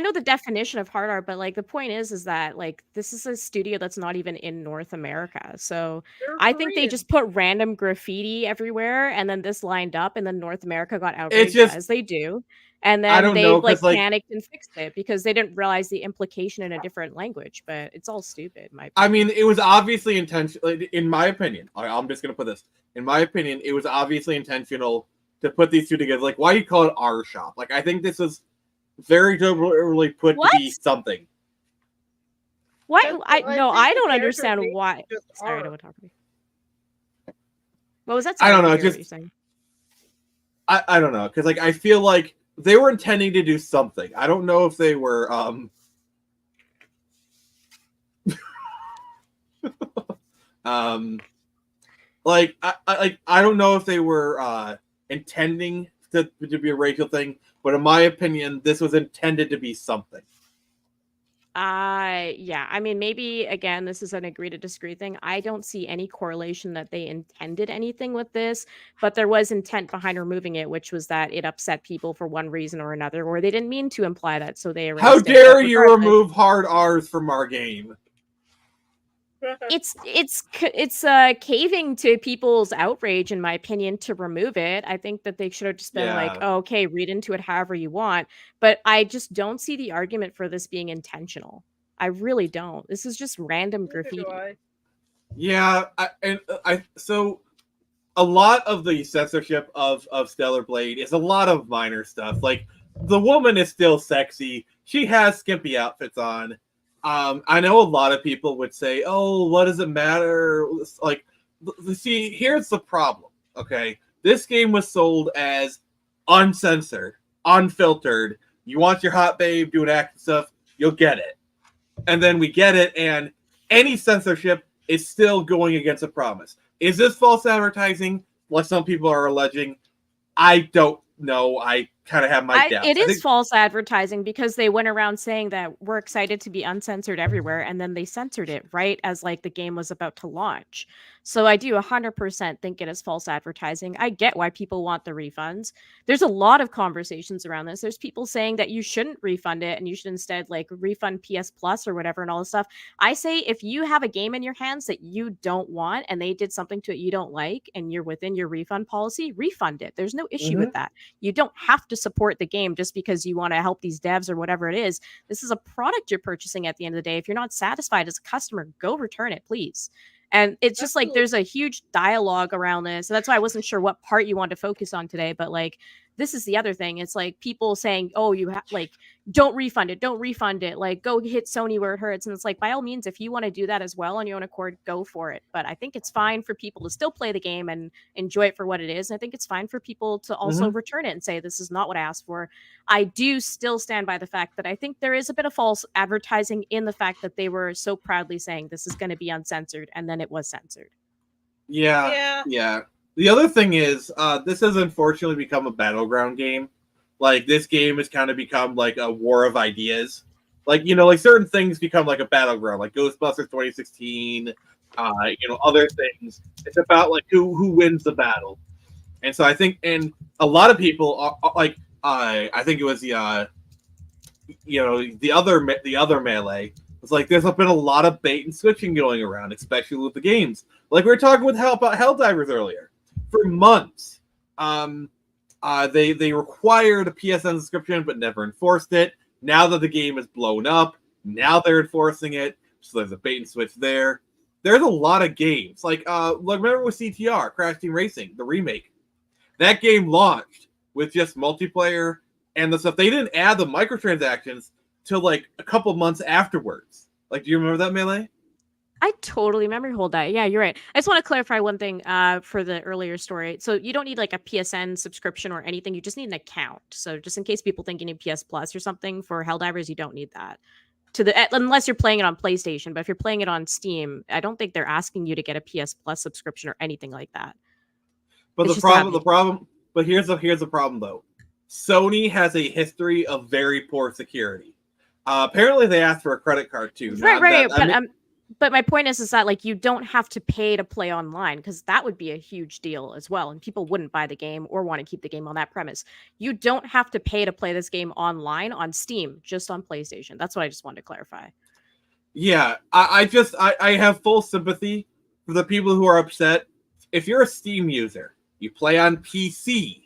know the definition of hard R, but like the point is that like this is a studio that's not even in North America. So I think they just put random graffiti everywhere, and then this lined up, and then North America got outraged as they do. And then they panicked and fixed it because they didn't realize the implication in a different language. But it's all stupid. I mean, it was obviously intentional. In my opinion, I'm just gonna put this. In my opinion, it was obviously intentional to put these two together. Like, why do you call it R shop? Like, I think this was very deliberately put to be something. Why? I don't understand why. Sorry, I don't want to talk about it. What was that? I don't know. I don't know, because like I feel like they were intending to do something. I don't know if they were I don't know if they were intending to be a racial thing, but in my opinion, this was intended to be something. Yeah. I mean, maybe again, this is an agree to disagree thing. I don't see any correlation that they intended anything with this, but there was intent behind removing it, which was that it upset people for one reason or another, or they didn't mean to imply that, so they erased How it. dare you remove hard R's from our game? It's caving to people's outrage, in my opinion, to remove it. I think that they should have just been like, oh, okay, read into it however you want. But I just don't see the argument for this being intentional. I really don't. This is just random graffiti. Yeah, so a lot of the censorship of Stellar Bade is a lot of minor stuff. Like, the woman is still sexy. She has skimpy outfits on. I know a lot of people would say, "Oh, what does it matter?" Like, see, here's the problem. Okay, this game was sold as uncensored, unfiltered. You want your hot babe doing action stuff, you'll get it. And then we get it, and any censorship is still going against a promise. Is this false advertising, like some people are alleging? I don't know. I kind of have my doubts. It is false advertising because they went around saying that we're excited to be uncensored everywhere, and then they censored it right as like the game was about to launch. So I do 100% think it is false advertising. I get why people want the refunds. There's a lot of conversations around this. There's people saying that you shouldn't refund it and you should instead like refund PS Plus or whatever and all this stuff. I say if you have a game in your hands that you don't want and they did something to it you don't like and you're within your refund policy, refund it. There's no issue with that. You don't have to support the game just because you want to help these devs or whatever it is. This is a product you're purchasing at the end of the day. If you're not satisfied as a customer, go return it, please. And it's just like there's a huge dialogue around this. So that's why I wasn't sure what part you wanted to focus on today. But like, this is the other thing. It's like people saying, oh, you have like, don't refund it. Like, go hit Sony where it hurts. And it's like, by all means, if you want to do that as well on your own accord, go for it. But I think it's fine for people to still play the game and enjoy it for what it is. And I think it's fine for people to also return it and say, this is not what I asked for. I do still stand by the fact that I think there is a bit of false advertising in the fact that they were so proudly saying this is going to be uncensored. And then it was censored. Yeah. The other thing is, this has unfortunately become a battleground game. Like, this game has kind of become like a war of ideas. Like, you know, like certain things become like a battleground, like Ghostbusters 2016, other things. It's about like who wins the battle. And so I think, and a lot of people are like, I think it was the other Melee. It's like there's been a lot of bait and switching going around, especially with the games. Like we were talking about Helldivers earlier. For months, they required a PSN subscription but never enforced it. Now that the game is blown up, now they're enforcing it. So there's a bait and switch there. There's a lot of games. Like remember with CTR, Crash Team Racing, the remake. That game launched with just multiplayer and the stuff. They didn't add the microtransactions till like a couple months afterwards. Like, do you remember that, Melee? I totally remember hold that. Yeah, you're right. I just want to clarify one thing for the earlier story. So you don't need like a PSN subscription or anything. You just need an account. So just in case people think you need PS Plus or something for Helldivers, you don't need that. Unless you're playing it on PlayStation. But if you're playing it on Steam, I don't think they're asking you to get a PS Plus subscription or anything like that. But the problem. But here's the problem though. Sony has a history of very poor security. Apparently, they asked for a credit card too. Right. But my point is that like you don't have to pay to play online because that would be a huge deal as well, and people wouldn't buy the game or want to keep the game on that premise. You don't have to pay to play this game online on Steam, just on PlayStation. That's what I just wanted to clarify. Yeah, I have full sympathy for the people who are upset. If you're a Steam user, you play on PC,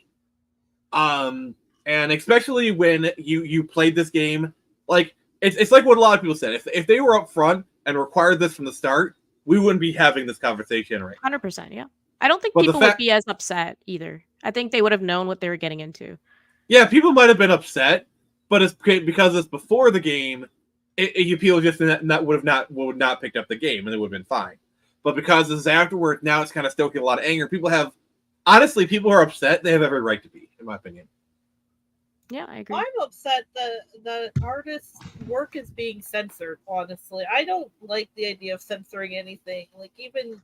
and especially when you played this game, like it's like what a lot of people said. If they were up front and required this from the start, we wouldn't be having this conversation right now. 100%, yeah. I don't think people would be as upset either. I think they would have known what they were getting into. Yeah, people might have been upset, but it's because it's before the game. People just would not picked up the game, and it would have been fine. But because this is afterward, now it's kind of stoking a lot of anger. People who are upset, they have every right to be, in my opinion. Yeah, I agree. I'm upset that the artist's work is being censored, honestly. I don't like the idea of censoring anything. Like, even,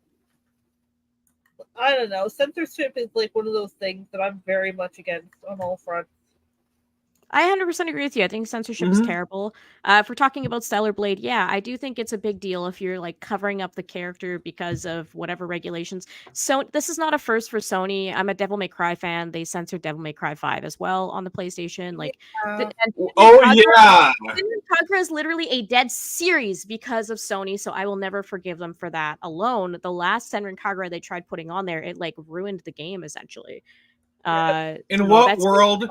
I don't know, censorship is like one of those things that I'm very much against on all fronts. I 100% agree with you. I think censorship is terrible. If we're talking about Stellar Bade, yeah, I do think it's a big deal if you're like covering up the character because of whatever regulations. So this is not a first for Sony. I'm a Devil May Cry fan. They censored Devil May Cry 5 as well on the PlayStation. Like, Kagura is literally a dead series because of Sony. So I will never forgive them for that alone. The last Senran Kagura they tried putting on there, it like ruined the game essentially. In what world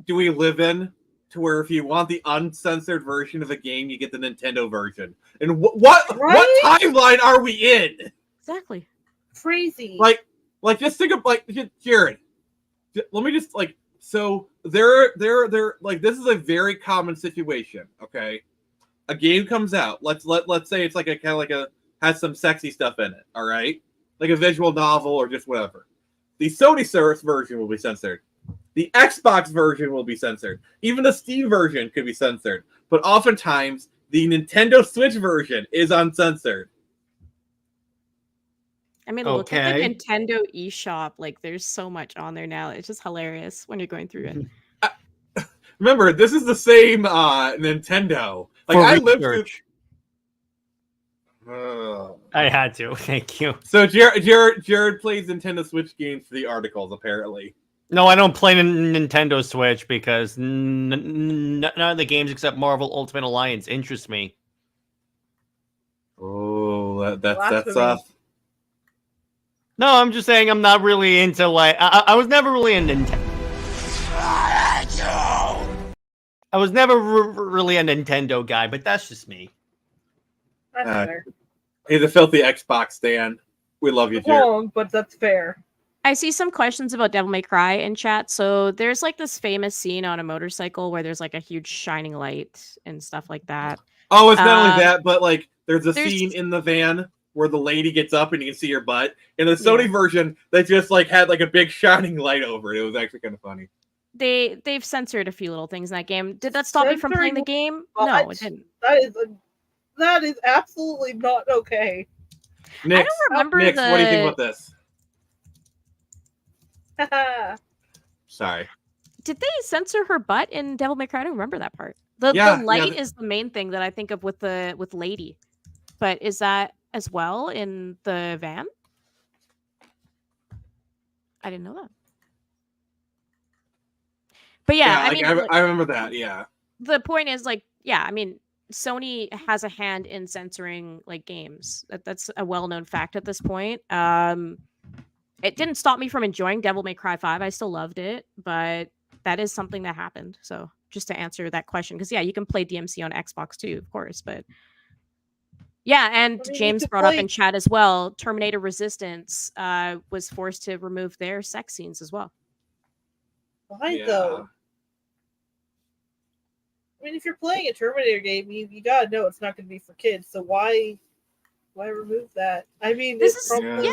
do we live in to where if you want the uncensored version of the game, you get the Nintendo version? And what timeline are we in? Exactly. Crazy. Like, Like, just think of Jared. Let me just so they're like, this is a very common situation. Okay, a game comes out. Let's say it's like a kind of like a has some sexy stuff in it. All right, like a visual novel or just whatever. The Sony Source version will be censored. The Xbox version will be censored. Even the Steam version could be censored. But oftentimes, the Nintendo Switch version is uncensored. I mean, look at the Okay. Nintendo eShop. Like, there's so much on there now. It's just hilarious when you're going through it. Remember, this is the same Nintendo. Like, For I lived through. research. I had to. Thank you. So Jared plays Nintendo Switch games for the articles, apparently. No, I don't play Nintendo Switch because none of the games except Marvel Ultimate Alliance interest me. Oh, that's Blasphemy. No, I'm just saying I'm not really into I was never really a Nintendo. I was never really a Nintendo guy, but that's just me. That's fair. He's a filthy Xbox stan. We love you, Jared. Wrong, but that's fair. I see some questions about Devil May Cry in chat. So there's like this famous scene on a motorcycle where there's like a huge shining light and stuff like that. Oh, it's not only that, but like there's a scene in the van where the lady gets up and you can see her butt. In the Sony version, they just like had like a big shining light over it. It was actually kind of funny. They've censored a few little things in that game. Did that stop you from playing the game? No, it didn't. That is absolutely not okay. Nix, I don't remember Nix, what do you think about this? Sorry. Did they censor her butt in Devil May Cry? I don't remember that part. The light is the main thing that I think of with Lady. But is that as well in the van? I didn't know that. But yeah, I mean, I remember that. Yeah. The point is, like, yeah, I mean, Sony has a hand in censoring like games. That's a well-known fact at this point. It didn't stop me from enjoying Devil May Cry 5. I still loved it, but that is something that happened. So just to answer that question, because yeah, you can play DMC on Xbox too, of course, but yeah, and James brought up in chat as well, Terminator Resistance was forced to remove their sex scenes as well. Why though? I mean, if you're playing a Terminator game, you gotta know it's not gonna be for kids. So why remove that? I mean, this is probably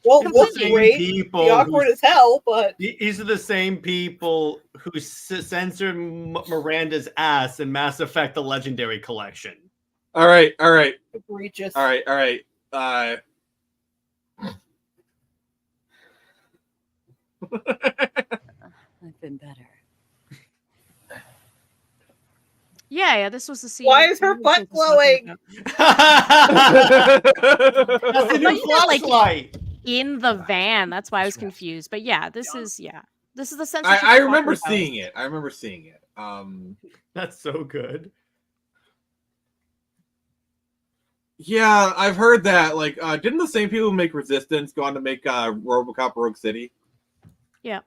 well, looks great, be awkward as hell, but these are the same people who censored Miranda's ass in Mass Effect: The Legendary Collection. All right. Egregious. All right. I've been better. Yeah, this was the scene. Why is her butt glowing? That's a new flashlight. In the van. That's why I was confused. But yeah, this is the censorship. I remember seeing it. That's so good. Yeah, I've heard that. Like, didn't the same people who make Resistance go on to make RoboCop Rogue City? Yeah.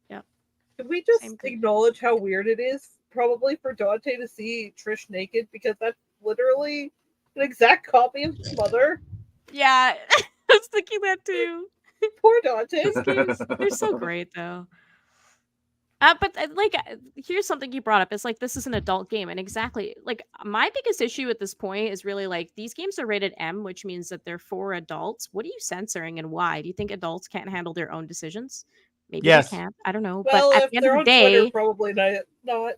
Can we just acknowledge how weird it is? Probably for Dante to see Trish naked, because that's literally an exact copy of his mother. Yeah, I was thinking that too. Poor Dante. They're so great though. But like, here's something you brought up. It's like, this is an adult game, and exactly like my biggest issue at this point is really like, these games are rated M, which means that they're for adults. What are you censoring and why? Do you think adults can't handle their own decisions? Maybe they can't. I don't know. Well, but at if the end they're of the on day, Twitter, probably not.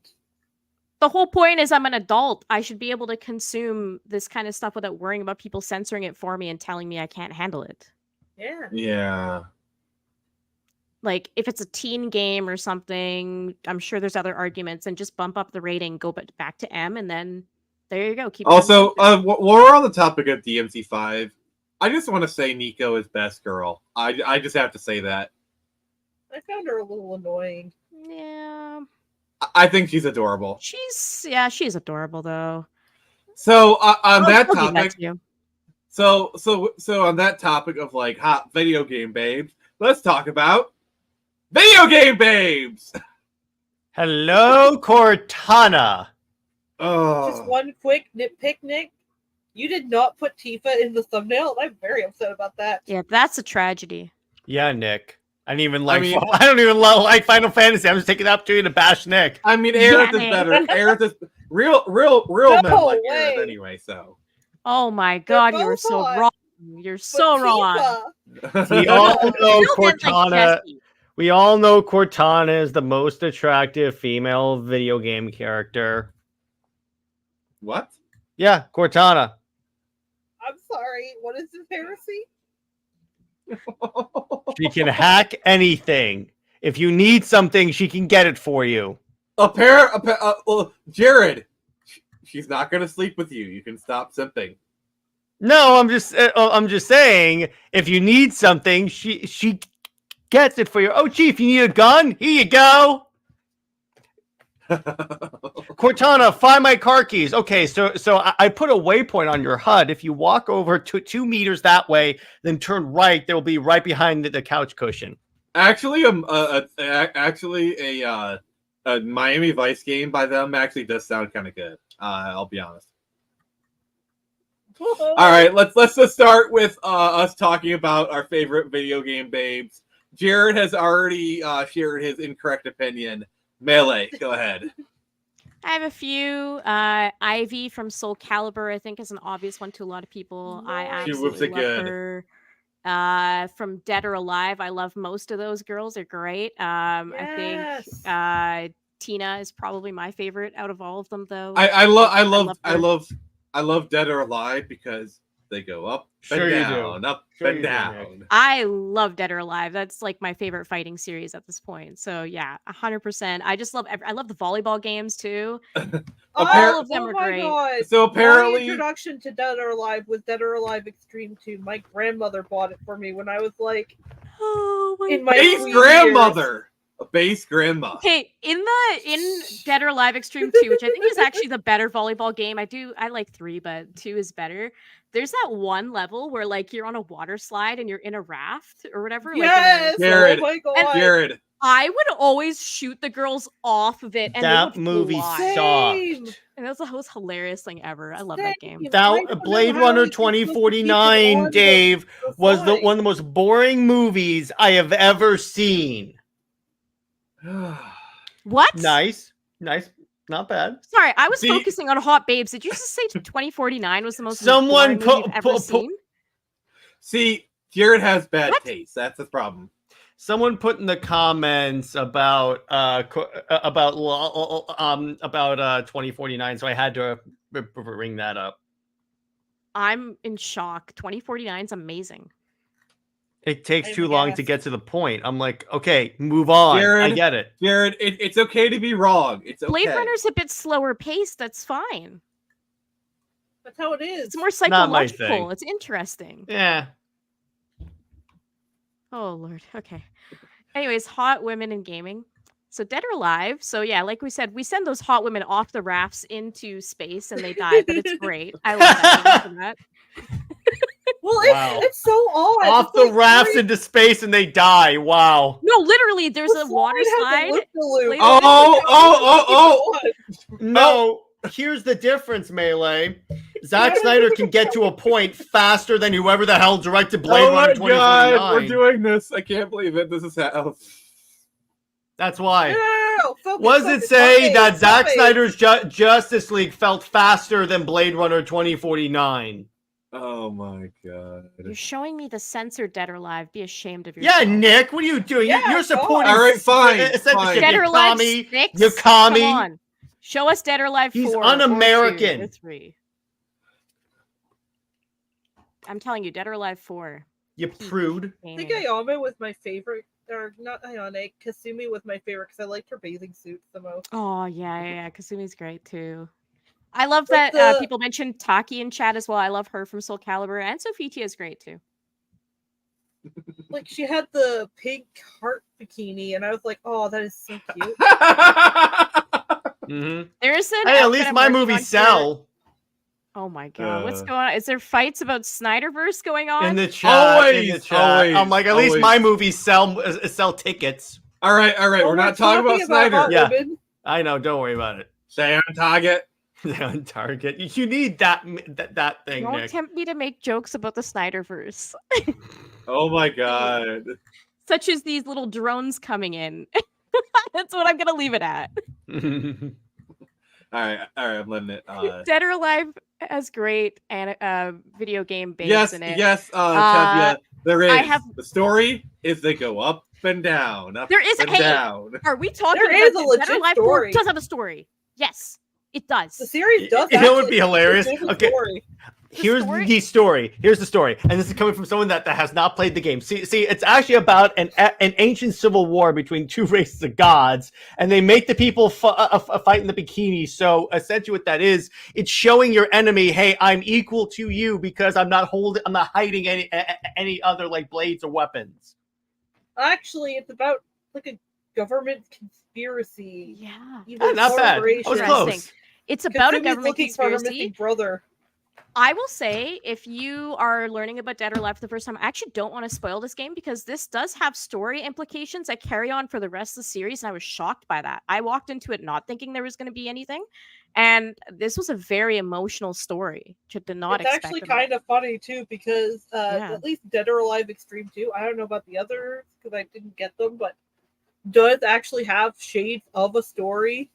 The whole point is I'm an adult. I should be able to consume this kind of stuff without worrying about people censoring it for me and telling me I can't handle it. Yeah. Like, if it's a teen game or something, I'm sure there's other arguments, and just bump up the rating, go back to M, and then there you go. Keep also, while we're on the topic of DMC5, I just want to say Nico is best girl. I just have to say that. I found her a little annoying. Yeah. I think she's adorable. She's adorable though. So on that topic, on that topic of like hot video game babes, let's talk about video game babes. Hello, Cortana. Oh, just one quick nitpick, Nick. You did not put Tifa in the thumbnail, and I'm very upset about that. Yeah, that's a tragedy. Yeah, Nick. I didn't even I like. mean- I don't even like Final Fantasy. I'm just taking the opportunity to bash Nick. I mean, Aerith is Nick. better. Aerith is real No men like way. Aerith anyway. So Oh my god, you were both so hot, wrong. You're so wrong. Tifa, We all know Still meant like Cortana. Jessie. We all know Cortana is the most attractive female video game character. what? Yeah, Cortana. I'm sorry. What is this heresy? She can hack anything. If you need something, she can get it for you. Jared, she's not gonna sleep with you. You can stop simping. No, I'm just saying. If you need something, she gets it for you. Oh, Chief, you need a gun? Here you go. Cortana, find my car keys. Okay, so I put a waypoint on your HUD. If you walk over 2 meters that way, then turn right, they'll be right behind the couch cushion. Actually, a Miami Vice game by them actually does sound kind of good. I'll be honest. All right, let's just start with us talking about our favorite video game babes. Jared has already shared his incorrect opinion. Melee, go ahead. I have a few. Ivy from Soul Calibur, I think, is an obvious one to a lot of people. I She whoops absolutely it love good. her. From Dead or Alive, I love most of those girls. They're great. I think Tina is probably my favorite out of all of them, though. I her. love Dead or Alive because they go up Sure you and do. down, up Sure and you do, down. I love Dead or Alive. That's like my favorite fighting series at this point. So yeah, 100%. I just love. I love the volleyball games too. All of them oh are my great. God. So apparently- my introduction to Dead or Alive was Dead or Alive Extreme 2. My grandmother bought it for me when I was like Oh my in my Base tween grandmother, a base grandma. Okay, in Dead or Alive Extreme 2, which I think is actually the better volleyball game. I like 3, but 2 is better. There's that one level where like you're on a water slide and you're in a raft or whatever. Yes. Jared, Oh my God. Jared, I would always shoot the girls off of it, and That they would movie fly. Same. sucked. And that was the most hilarious thing ever. I love that game. I That don't know Blade how Runner we can keep it 2049, on Dave, the was side. one of the most boring movies I have ever seen. What? Nice, not bad. Sorry, I was See- focusing on Hot Babes. Did you just say 2049 was the most Someone boring movie you've ever seen? see, Jared has bad What? taste. That's the problem. Someone put in the comments about 2049, so I had to bring that up. I'm in shock. 2049 is amazing. It takes I'm too long to gassed. get to the point. I'm like, okay, move on. I Jared, get it. Jared, it's okay to be wrong. It's okay. Blade Runner's a bit slower paced. That's fine. That's how it is. It's more Not my psychological. thing. It's interesting. Yeah. Oh Lord. Okay. Anyways, hot women in gaming. So Dead or Alive. So yeah, like we said, we send those hot women off the rafts into space and they die, but it's great. I love that game for that. Well, Wow. it's so odd. Off It's the like rafts three- into space and they die. Wow. No, literally, there's the a water has a slide. loop-de-loop. Blade Oh. No, here's the difference, Melee. Zack Snyder can get to a point faster than whoever the hell directed Blade Oh Runner my God, 2049. we're doing this. I can't believe it. This is how. That's why. No, focus, What does it focus, say focus, that Zack focus. Snyder's Justice League felt faster than Blade Runner 2049? Oh my God. You're showing me the censored Dead or Alive. Be ashamed of Yeah, yourself. Nick, what are you doing? Yeah, You're supporting All right, fine, censorship. fine. Dead You or Alive commie. 6? You commie. Come on. Show us Dead or Alive 4. He's or un-American. 2 or 3. I'm telling you, Dead or Alive 4. You prude. I think Ayame was my favorite, or not Ayane, Kasumi was my favorite because I liked her bathing suit the most. Oh, yeah. Kasumi's great too. I love Like that the- people mentioned Taki in chat as well. I love her from Soul Calibur. And Sophitia is great too. Like she had the pink heart bikini, and I was like, "Oh, that is so cute." Mm-hmm. There's an Hey, at outfit least I'm my working on movies here- sell. Oh my god, what's Uh. going on? Is there fights about Snyderverse going on? In the chat. in the Always, chat. always, I'm like, at least always. my movies sell tickets. All right. Oh, We're not talking about Snyder. hot Yeah. women. I know. Don't worry about it. Stay on target. On target. You need that thing, Don't Nick. tempt me to make jokes about the Snyderverse, Oh my god. such as these little drones coming in. That's what I'm gonna leave it at. All right, I'm letting it. Dead or Alive has great video game base Yes, in it. yes, Tevya, there is. I have- The story is they go up and down, up There is and hey, down. Are we talking There about is a Dead or legit Alive story. does have a story? Yes, it does. The series does. You know what would actually be hilarious? have a Okay. story. Here's story? the story. Here's the story, and this is coming from someone that has not played the game. See, it's actually about an ancient civil war between two races of gods, and they make the people fight in the bikini. So essentially, what that is, it's showing your enemy, hey, I'm equal to you because I'm not hiding any other like blades or weapons. Actually, it's about like a government conspiracy. Yeah, Evil Not bad. I was corporation. close. it's about a Kazumi's government looking for her conspiracy. missing brother. I will say, if you are learning about Dead or Alive for the first time, I actually don't want to spoil this game because this does have story implications that carry on for the rest of the series, and I was shocked by that. I walked into it not thinking there was going to be anything, and this was a very emotional story. Which I did not It's expect. actually at all. kind of funny too because Yeah. at least Dead or Alive Extreme 2, I don't know about the others because I didn't get them, but does actually have shades of a story.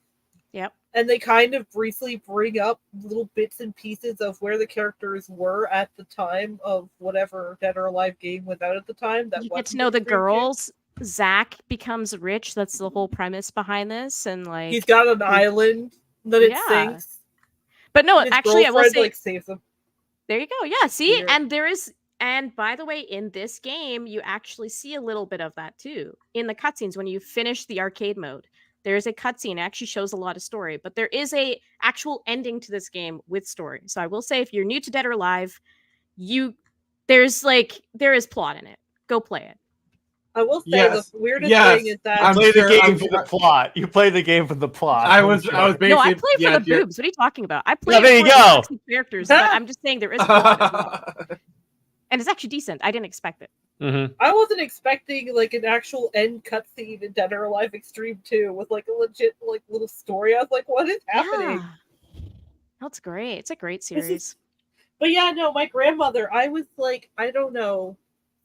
Yep. And they kind of briefly bring up little bits and pieces of where the characters were at the time of whatever Dead or Alive game was out at the time. That You get to wasn't know the Extreme 2. girls. Zach becomes rich. That's the whole premise behind this, and like He's got an island that it Yeah. sinks. But no, and his actually, I will girlfriend, say like saves him. there you go. Yeah, see, Weird. and there is, and by the way, in this game, you actually see a little bit of that too in the cutscenes when you finish the arcade mode. There's a cutscene. It actually shows a lot of story, but there is a actual ending to this game with story. So I will say, if you're new to Dead or Alive, there is plot in it. Go play it. I will say Yes. the weirdest Yes. thing is that I'm Play sure- the game I'm for sure- the plot. You play the game for the plot. I was basically No, I play for yeah, the you're- boobs. What are you talking about? I play there you for the go. sexy characters, but I'm just saying there is plot as well. And it's actually decent. I didn't expect it. Mm-hmm. I wasn't expecting like an actual end cutscene in Dead or Alive Extreme 2 with like a legit like little story. I was like, what is happening? Yeah. That's great. It's a great This is- series. But yeah, no, my grandmother, I was like, I don't know,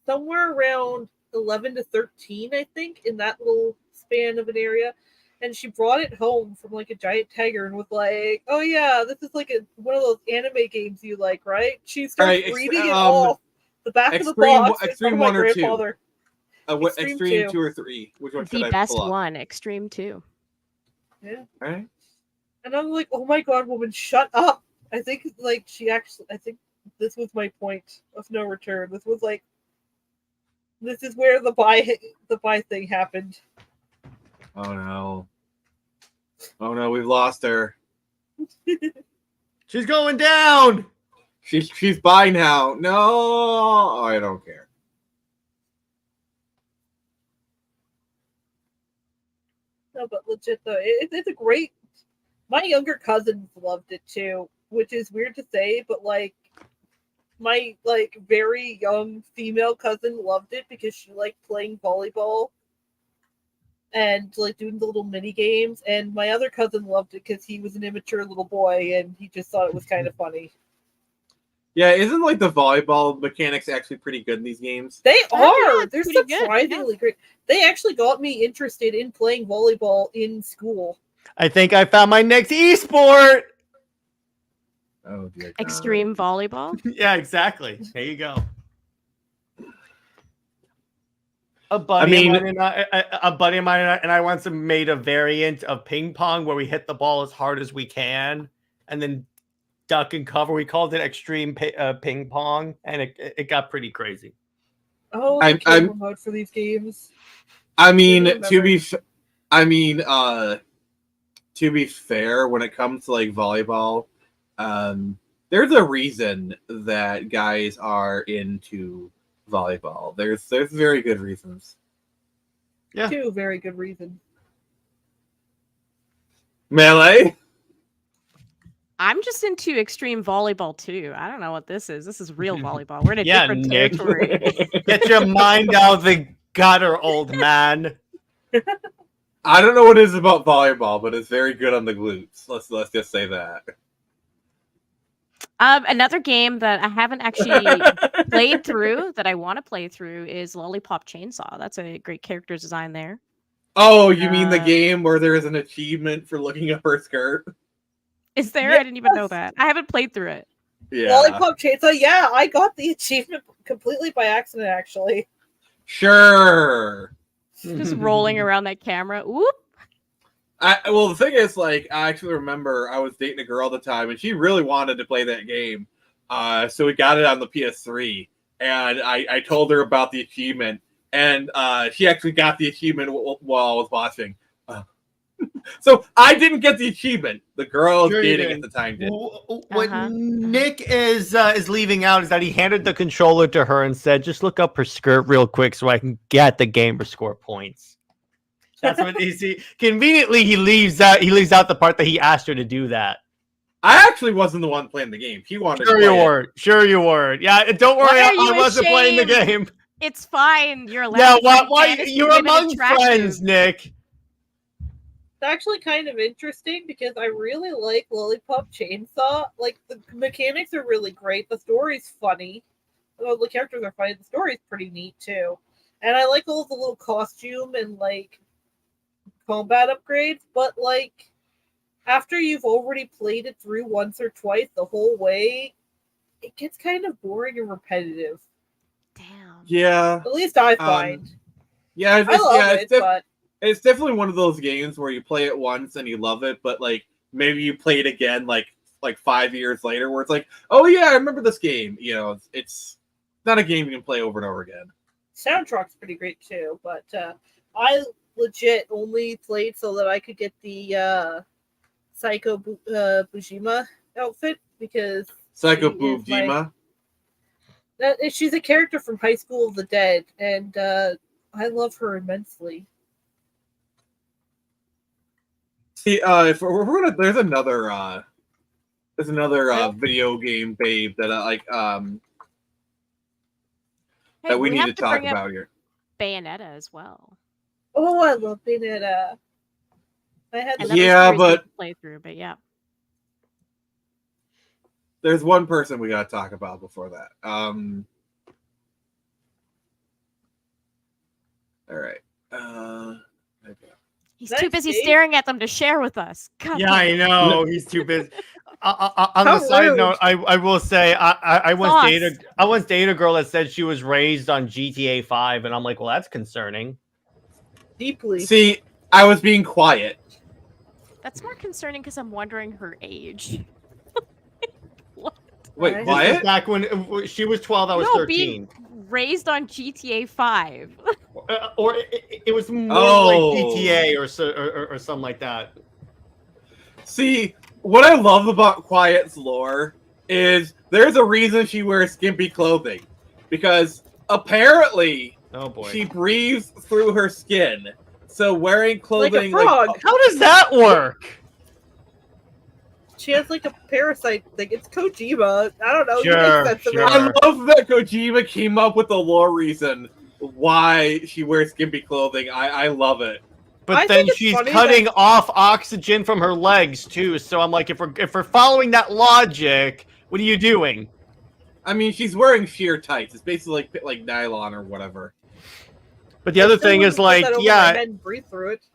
somewhere around 11 to 13, I think, in that little span of an area. And she brought it home from like a giant tiger and was like, oh yeah, this is like one of those anime games you like, right? She starts Right, reading it off the back of the Extreme- box. in front Extreme of my 1 or 2? grandfather. Extreme Extreme 2 or 3? Which one should The I best pull up? one, Extreme 2. Yeah. Right? And I'm like, oh my god, woman, shut up. I think like I think this was my point of no return. This was like, this is where the buy thing happened. Oh no. Oh no, we've lost her. She's going down. She's by now. No, I don't care. No, but legit though, it's a great. My younger cousins loved it too, which is weird to say, but like my like very young female cousin loved it because she liked playing volleyball and like doing the little mini games, and my other cousin loved it because he was an immature little boy and he just thought it was kind of funny. Yeah, isn't like the volleyball mechanics actually pretty good in these games? They Oh, are. yeah, it's They're pretty good, surprisingly great. They actually got me interested in playing volleyball in school. I think I found my next esport. Oh dear God. Extreme volleyball. Yeah, exactly. There you go. A buddy of mine and I once made a variant of ping pong where we hit the ball as hard as we can and then duck and cover. We called it extreme ping pong, and it got pretty crazy. Oh, I'm- the camera mode for these games. I mean, remember. to be fair, when it comes to like volleyball, there's a reason that guys are into volleyball. There's very good reasons. Yeah. Two very good reasons. Melee. I'm just into extreme volleyball too. I don't know what this is. This is real volleyball. We're in a Yeah, different Nick. territory. Get your mind out of the gutter, old man. I don't know what it is about volleyball, but it's very good on the glutes. Let's just say that. Another game that I haven't actually played through that I want to play through is Lollipop Chainsaw. That's a great character design there. Oh, you mean the game where there is an achievement for looking up her skirt? Is there? I didn't even know that. I haven't played through it. Yeah. Lollipop Chainsaw. Yeah, I got the achievement completely by accident, actually. Sure. Just rolling around that camera. Whoop. Well, the thing is, like, I actually remember I was dating a girl at the time, and she really wanted to play that game. So we got it on the PS3, and I told her about the achievement, and she actually got the achievement while I was watching. So I didn't get the achievement. The girl dating at the time did. What Nick is leaving out is that he handed the controller to her and said, "Just look up her skirt real quick so I can get the gamer score points." That's what he see. Conveniently, he leaves out the part that he asked her to do that. I actually wasn't the one playing the game. He wanted. Sure, to play you were. Sure, you were. Yeah, don't worry. I wasn't playing the game. It's fine. You're allowed. Yeah, to why? You're among friends, Nick. It's actually kind of interesting because I really like Lollipop Chainsaw. Like, the mechanics are really great. The story's funny. Well, the characters are funny. The story's pretty neat too. And I like all the little costume and like combat upgrades, but like after you've already played it through once or twice the whole way, it gets kind of boring and repetitive. Damn. Yeah. At least I find. Yeah, I love it, but it's definitely one of those games where you play it once and you love it, but like maybe you play it again like 5 years later, where it's like, oh yeah, I remember this game. You know, it's not a game you can play over and over again. Soundtrack's pretty great too, but I legit only played so that I could get the Psycho Bujima outfit because Psycho Bujima. She's a character from High School of the Dead, and I love her immensely. See, if we're gonna, there's another video game babe that I like that we need to talk about here. Bayonetta as well. Oh, I love Bayonetta. I had but playthrough, but yeah. There's one person we gotta talk about before that. All right. He's too busy staring at them to share with us. God Yeah, I know. He's too busy. On the side note, I will say I once dated a girl that said she was raised on GTA 5, and I'm like, well, that's concerning. Deeply. See, I was being quiet. That's more concerning because I'm wondering her age. What? Wait, quiet? Back when she was 12, I was 13. Being raised on GTA 5. Or it was more like GTA or something like that. See, what I love about Quiet's lore is there's a reason she wears skimpy clothing. Because apparently she breathes through her skin. So wearing clothing like a frog. How does that work? She has like a parasite thing. It's Kojima. I don't know. Sure. I love that Kojima came up with the lore reason why she wears skimpy clothing. I love it. But then she's cutting off oxygen from her legs too. So I'm like, if we're following that logic, what are you doing? I mean, she's wearing sheer tights. It's basically like nylon or whatever. But the other thing is like, yeah. Breathe through it.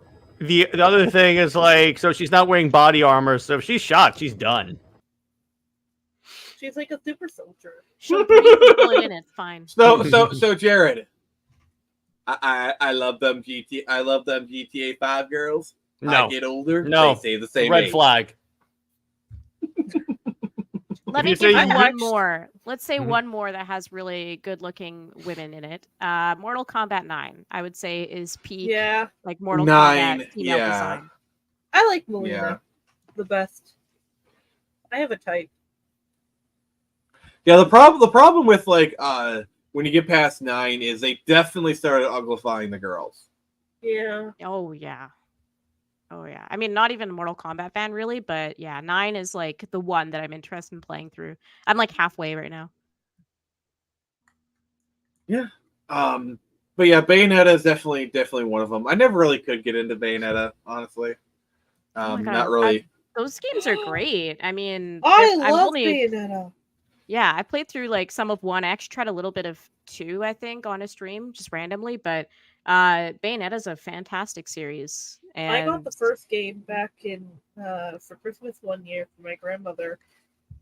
The other thing is like, so she's not wearing body armor. So if she's shot, she's done. She's like a super soldier. She'll breathe people in. It's fine. So Jared, I love them GTA 5 girls. No. I get older. No. They stay the same. Red age. flag. Let me give you one more. Let's say one more that has really good-looking women in it. Mortal Kombat 9, I would say, is peak. Yeah. Like Mortal Kombat female design. I like Melina the best. I have a type. Yeah, the problem with like when you get past 9 is they definitely started uglifying the girls. Yeah. Oh yeah. Oh yeah. I mean, not even a Mortal Kombat fan really, but yeah, 9 is like the one that I'm interested in playing through. I'm like halfway right now. Yeah. But yeah, Bayonetta is definitely one of them. I never really could get into Bayonetta, honestly. Oh my God. Not really. Those games are great. I mean, I I've love only Bayonetta. yeah, I played through like some of one. I actually tried a little bit of two, I think, on a stream, just randomly. But Bayonetta's a fantastic series, I got the and first game back in for Christmas one year for my grandmother.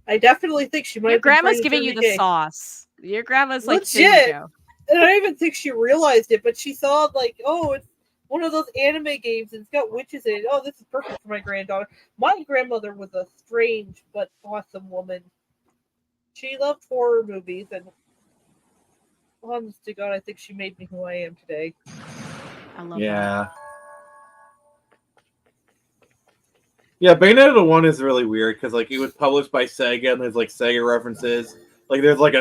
I definitely think she might your have been grandma's trying to giving turn you me the gay. sauce. Your grandma's like, here you Legit. go. And I don't even think she realized it, but she saw like, oh, it's one of those anime games and it's got witches in it. Oh, this is perfect for my granddaughter. My grandmother was a strange but awesome woman. She loved horror movies, and honest to God, I think she made me who I am today. I love Yeah. Yeah, Bayonetta 1 is really weird because like it was published by Sega and there's like Sega references. Like there's like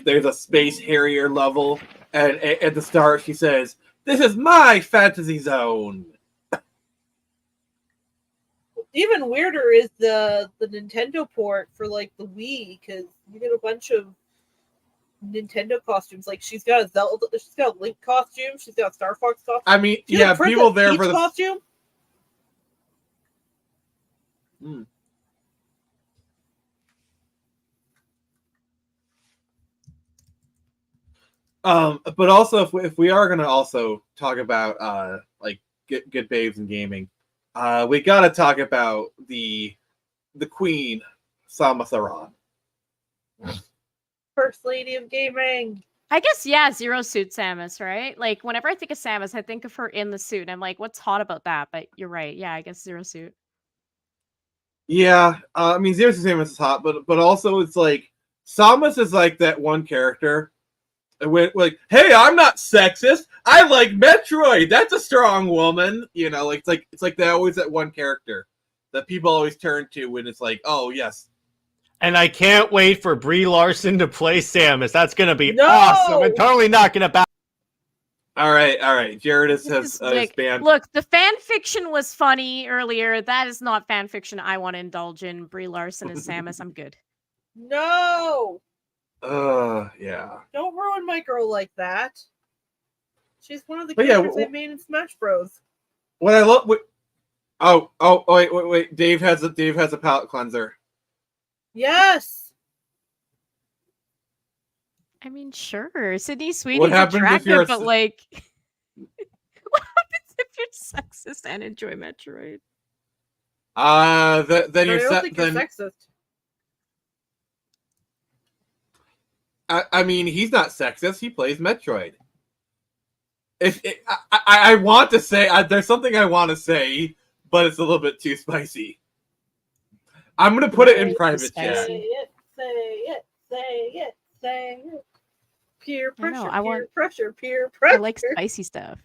there's a Space Harrier level, and at the start she says, "This is my fantasy zone." Even weirder is the Nintendo port for like the Wii, because you get a bunch of Nintendo costumes. Like she's got a Zelda, she's got a Link costume, she's got a Star Fox costume. I mean, She's got yeah, a Princess people there Peach for the costume. Hmm. But also if we are gonna also talk about like good babes in gaming, we gotta talk about the queen, Samus Aran. First lady of gaming. I guess, yeah, Zero Suit Samus, right? Like, whenever I think of Samus, I think of her in the suit. And I'm like, what's hot about that? But you're right. Yeah, I guess Zero Suit. Yeah, I mean Zero Suit Samus is hot, but also it's like Samus is like that one character. It went like, hey, I'm not sexist. I like Metroid. That's a strong woman. You know, like it's like they always that one character that people always turn to when it's like, oh yes. And I can't wait for Brie Larson to play Samus. That's gonna be No! awesome. And totally not gonna back. All right. Jared has Like, banned. look, the fan fiction was funny earlier. That is not fan fiction I want to indulge in. Brie Larson as Samus. I'm good. No! Yeah. Don't ruin my girl like that. She's one of the But yeah, characters I made in Smash Bros. What I love. Wait. Dave has a palate cleanser. Yes. I mean, sure. Sydney Sweeney's What happens if you're attractive, but like, what happens if you're sexist and enjoy Metroid? Then I you're don't think you're sexist. I mean, he's not sexist. He plays Metroid. I want to say there's something I want to say, but it's a little bit too spicy. I'm gonna put it in private chat. Say it. Peer pressure. I like spicy stuff.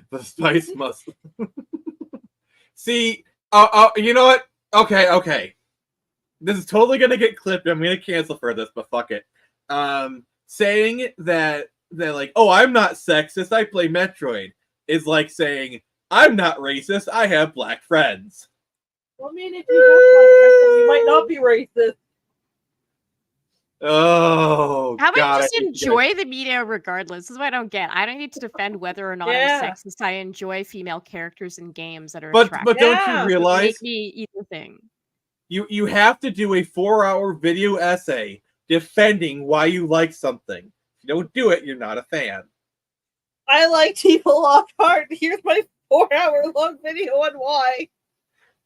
The spice must. See, you know what? Okay. This is totally gonna get clipped. I'm gonna cancel for this, but fuck it. Saying that they're like, oh, I'm not sexist. I play Metroid is like saying I'm not racist. I have black friends. Well, I mean, if you have black friends, then you might not be racist. Oh, How about God, you just enjoy the media regardless? This is what I don't get. I don't need to defend whether or not I'm sexist. I enjoy female characters in games that are attractive. But don't you realize make me either thing? You have to do a 4-hour video essay defending why you like something. If you don't do it, you're not a fan. I like Tifa Lockhart. Here's my 4-hour long video on why.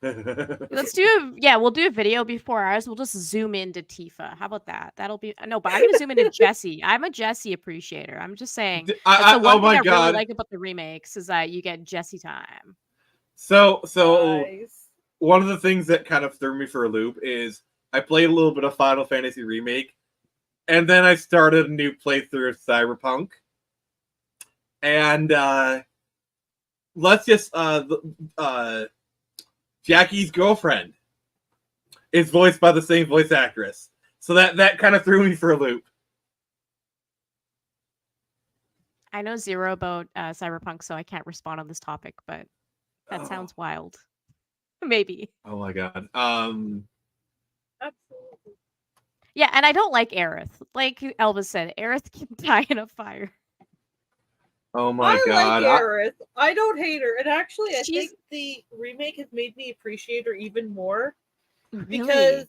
Let's do we'll do a video before ours. We'll just zoom into Tifa. How about that? That'll be but I'm gonna zoom into Jessie. I'm a Jessie appreciator. I'm just saying that's the one thing I really like about the remakes is that you get Jessie time. So nice. One of the things that kind of threw me for a loop is I played a little bit of Final Fantasy Remake, and then I started a new playthrough of Cyberpunk. And let's just Jackie's girlfriend is voiced by the same voice actress. So that kind of threw me for a loop. I know zero about Cyberpunk, so I can't respond on this topic, but that sounds wild. Maybe. Oh my God. Absolutely. Yeah, and I don't like Aerith. Like Elvis said, Aerith can die in a fire. Oh my I god. like Aerith. I don't hate her. And actually, I She's- think the remake has made me appreciate her even more. Really? Because,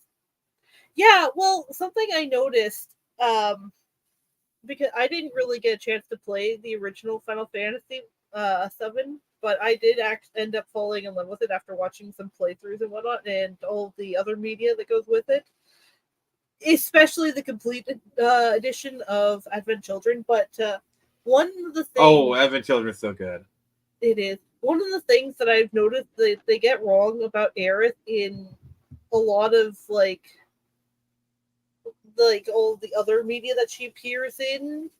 yeah, well, something I noticed, because I didn't really get a chance to play the original Final Fantasy 7, but I did end up falling in love with it after watching some playthroughs and whatnot, and all the other media that goes with it. Especially the complete edition of Advent Children, but one of the things... Oh, Advent Children is so good. It is. One of the things that I've noticed that they get wrong about Aerith in a lot of, like all the other media that she appears in,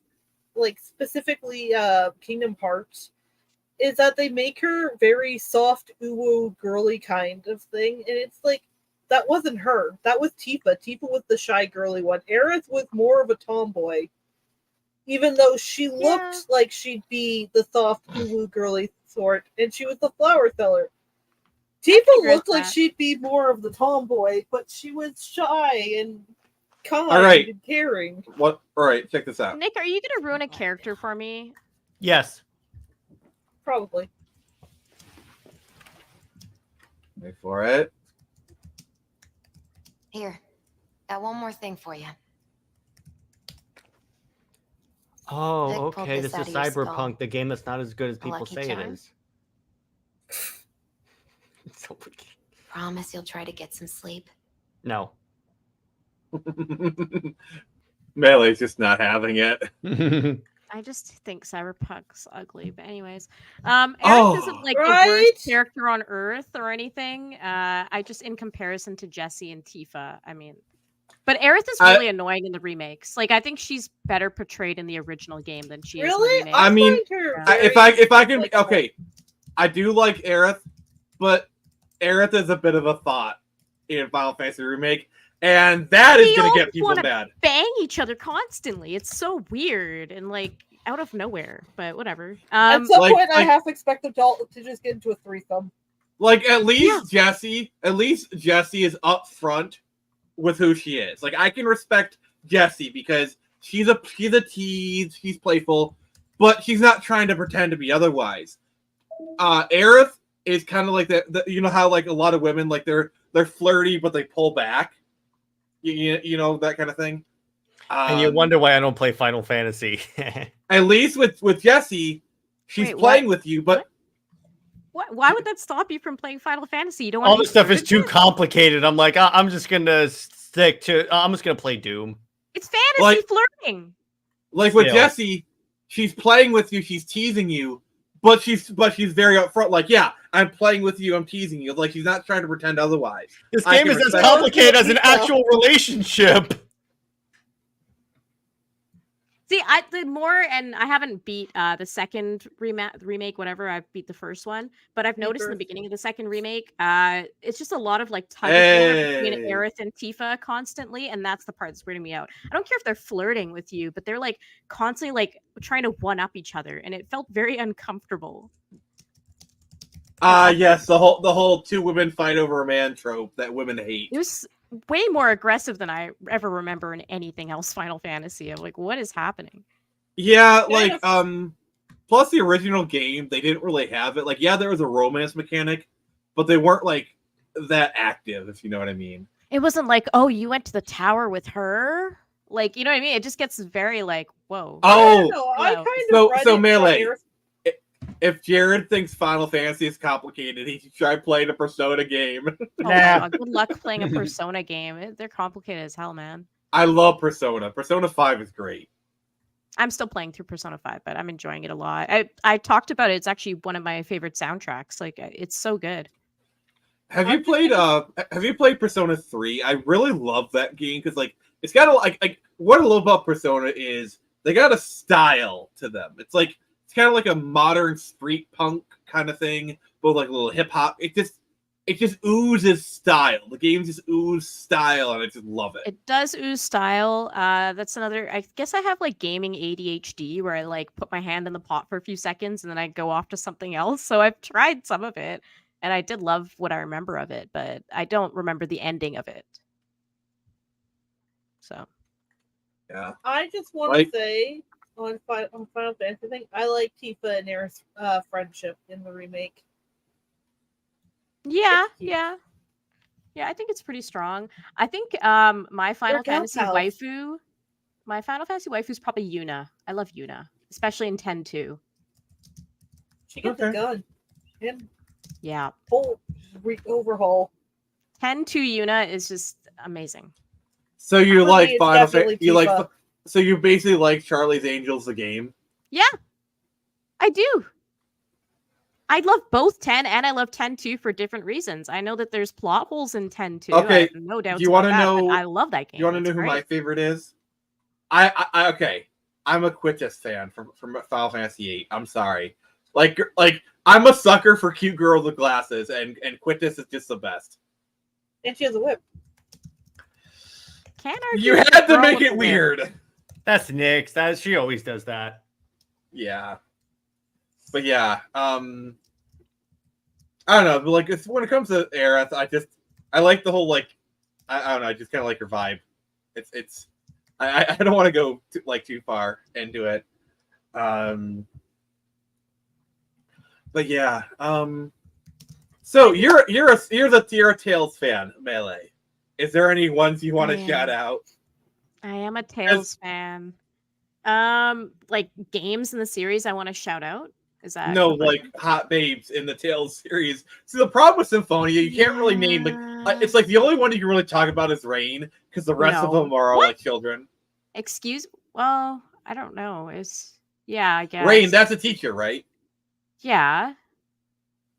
like specifically Kingdom Hearts, is that they make her very soft, ooh girly kind of thing, and it's like, that wasn't her. That was Tifa. Tifa was the shy girly one. Aerith was more of a tomboy, even though she looked like she'd be the soft, ooh girly sort, and she was the flower seller. Tifa looked like she'd be more of the tomboy, but she was shy and kind and caring. What? All right, check this out. Nick, are you gonna ruin a character for me? Yes. Probably. Wait for it. Here, got one more thing for you. Oh, Vic pulled okay. this This is out of your skull. Cyberpunk, the game that's not as good as A people lucky say it charm? is. It's so weird. Promise you'll try to get some sleep. No. Melee's just not having it. I just think Cyberpunk's ugly, but anyways, Aerith isn't like the worst character on Earth or anything. I just, in comparison to Jessie and Tifa, I mean, but Aerith is really annoying in the remakes. Like, I think she's better portrayed in the original game than she is in the remake. I mean, if I can, okay, I do like Aerith, but Aerith is a bit of a thought in Final Fantasy Remake, and that is going to get people mad. Bang each other constantly. It's so weird and like out of nowhere, but whatever. At some point, I half expect the adult to just get into a threesome. Like, at least Jessie is upfront with who she is. Like, I can respect Jessie because she's a tease, she's playful, but she's not trying to pretend to be otherwise. Aerith is kind of like the you know how like a lot of women, like they're flirty but they pull back. You know, that kind of thing. And you wonder why I don't play Final Fantasy. At least with Jessie, she's playing with you, but why would that stop you from playing Final Fantasy? You don't want all this stuff is too complicated. I'm like, I'm just gonna stick to. I'm just gonna play Doom. It's fantasy flirting. Like with Jessie, she's playing with you, she's teasing you, but she's very upfront. Like, yeah, I'm playing with you, I'm teasing you. Like, she's not trying to pretend otherwise. This game is as complicated as an actual relationship. See, I haven't beat the second remake, whatever. I've beat the first one, but I've noticed in the beginning of the second remake, it's just a lot of like tug of war between Aerith and Tifa constantly, and that's the part that's weirding me out. I don't care if they're flirting with you, but they're like constantly like trying to one up each other, and it felt very uncomfortable. Yes, the whole two women fight over a man trope that women hate. It was way more aggressive than I ever remember in anything else Final Fantasy. I'm like, what is happening? Yeah, like plus the original game, they didn't really have it. Like, yeah, there was a romance mechanic, but they weren't like that active, if you know what I mean. It wasn't like, oh, you went to the tower with her? Like, you know what I mean? It just gets very like, whoa. Oh, I kind of so Melee. If Jared thinks Final Fantasy is complicated, he should try playing a Persona game. Oh my God, good luck playing a Persona game. They're complicated as hell, man. I love Persona. Persona 5 is great. I'm still playing through Persona 5, but I'm enjoying it a lot. I talked about it. It's actually one of my favorite soundtracks. Like, it's so good. Have you played Persona 3? I really love that game because like it's got a like what I love about Persona is they got a style to them. It's kind of like a modern street punk kind of thing, but like a little hip hop. It just oozes style. The game just oozes style, and I just love it. It does ooze style. That's another. I guess I have like gaming ADHD, where I like put my hand in the pot for a few seconds and then I go off to something else. So I've tried some of it, and I did love what I remember of it, but I don't remember the ending of it. So Yeah. I just want Like- to say on Final Fantasy thing, I like Tifa and Aerith's friendship in the remake. yeah, It's cute. yeah. Yeah, I think it's pretty strong. I think my Final gal Fantasy pals. waifu is probably Yuna. I love Yuna, especially in 10-2. She got the Okay. gun. And Yeah. whole overhaul. 10-2 Yuna is just amazing. So you For me, like it's Final definitely Fantasy? You like? Tifa. So you basically like Charlie's Angels, the game? Yeah. I do. I love both 10 and I love 10-2 for different reasons. I know that there's plot holes in 10-2. I Okay, have no doubts do you about want to that, know? but I love that game. You want to It's know who my great. favorite is? I okay. I'm a Quittis fan from Final Fantasy VIII. I'm sorry. Like I'm a sucker for cute girls with glasses, and Quittis is just the best. And she has a whip. Can't argue You with had a to girl make with it a whip. weird. That's Nyx. She always does that. Yeah. But yeah, I don't know. But like, when it comes to Aerith, I like the whole like, I don't know. I just kind of like her vibe. I don't want to go too far into it. But yeah. So you're a Tales fan, Melee. Is there any ones you want to I am. shout out? I am a Tales fan. Like games in the series I want to shout out. Is that No, the question? like hot babes in the Tales series. See, the problem with Symphonia, you can't really name it's like the only one you can really talk about is Rain, because the rest of No. them are all What? like children. Well, I don't know. I guess. Rain, that's a teacher, right? Yeah.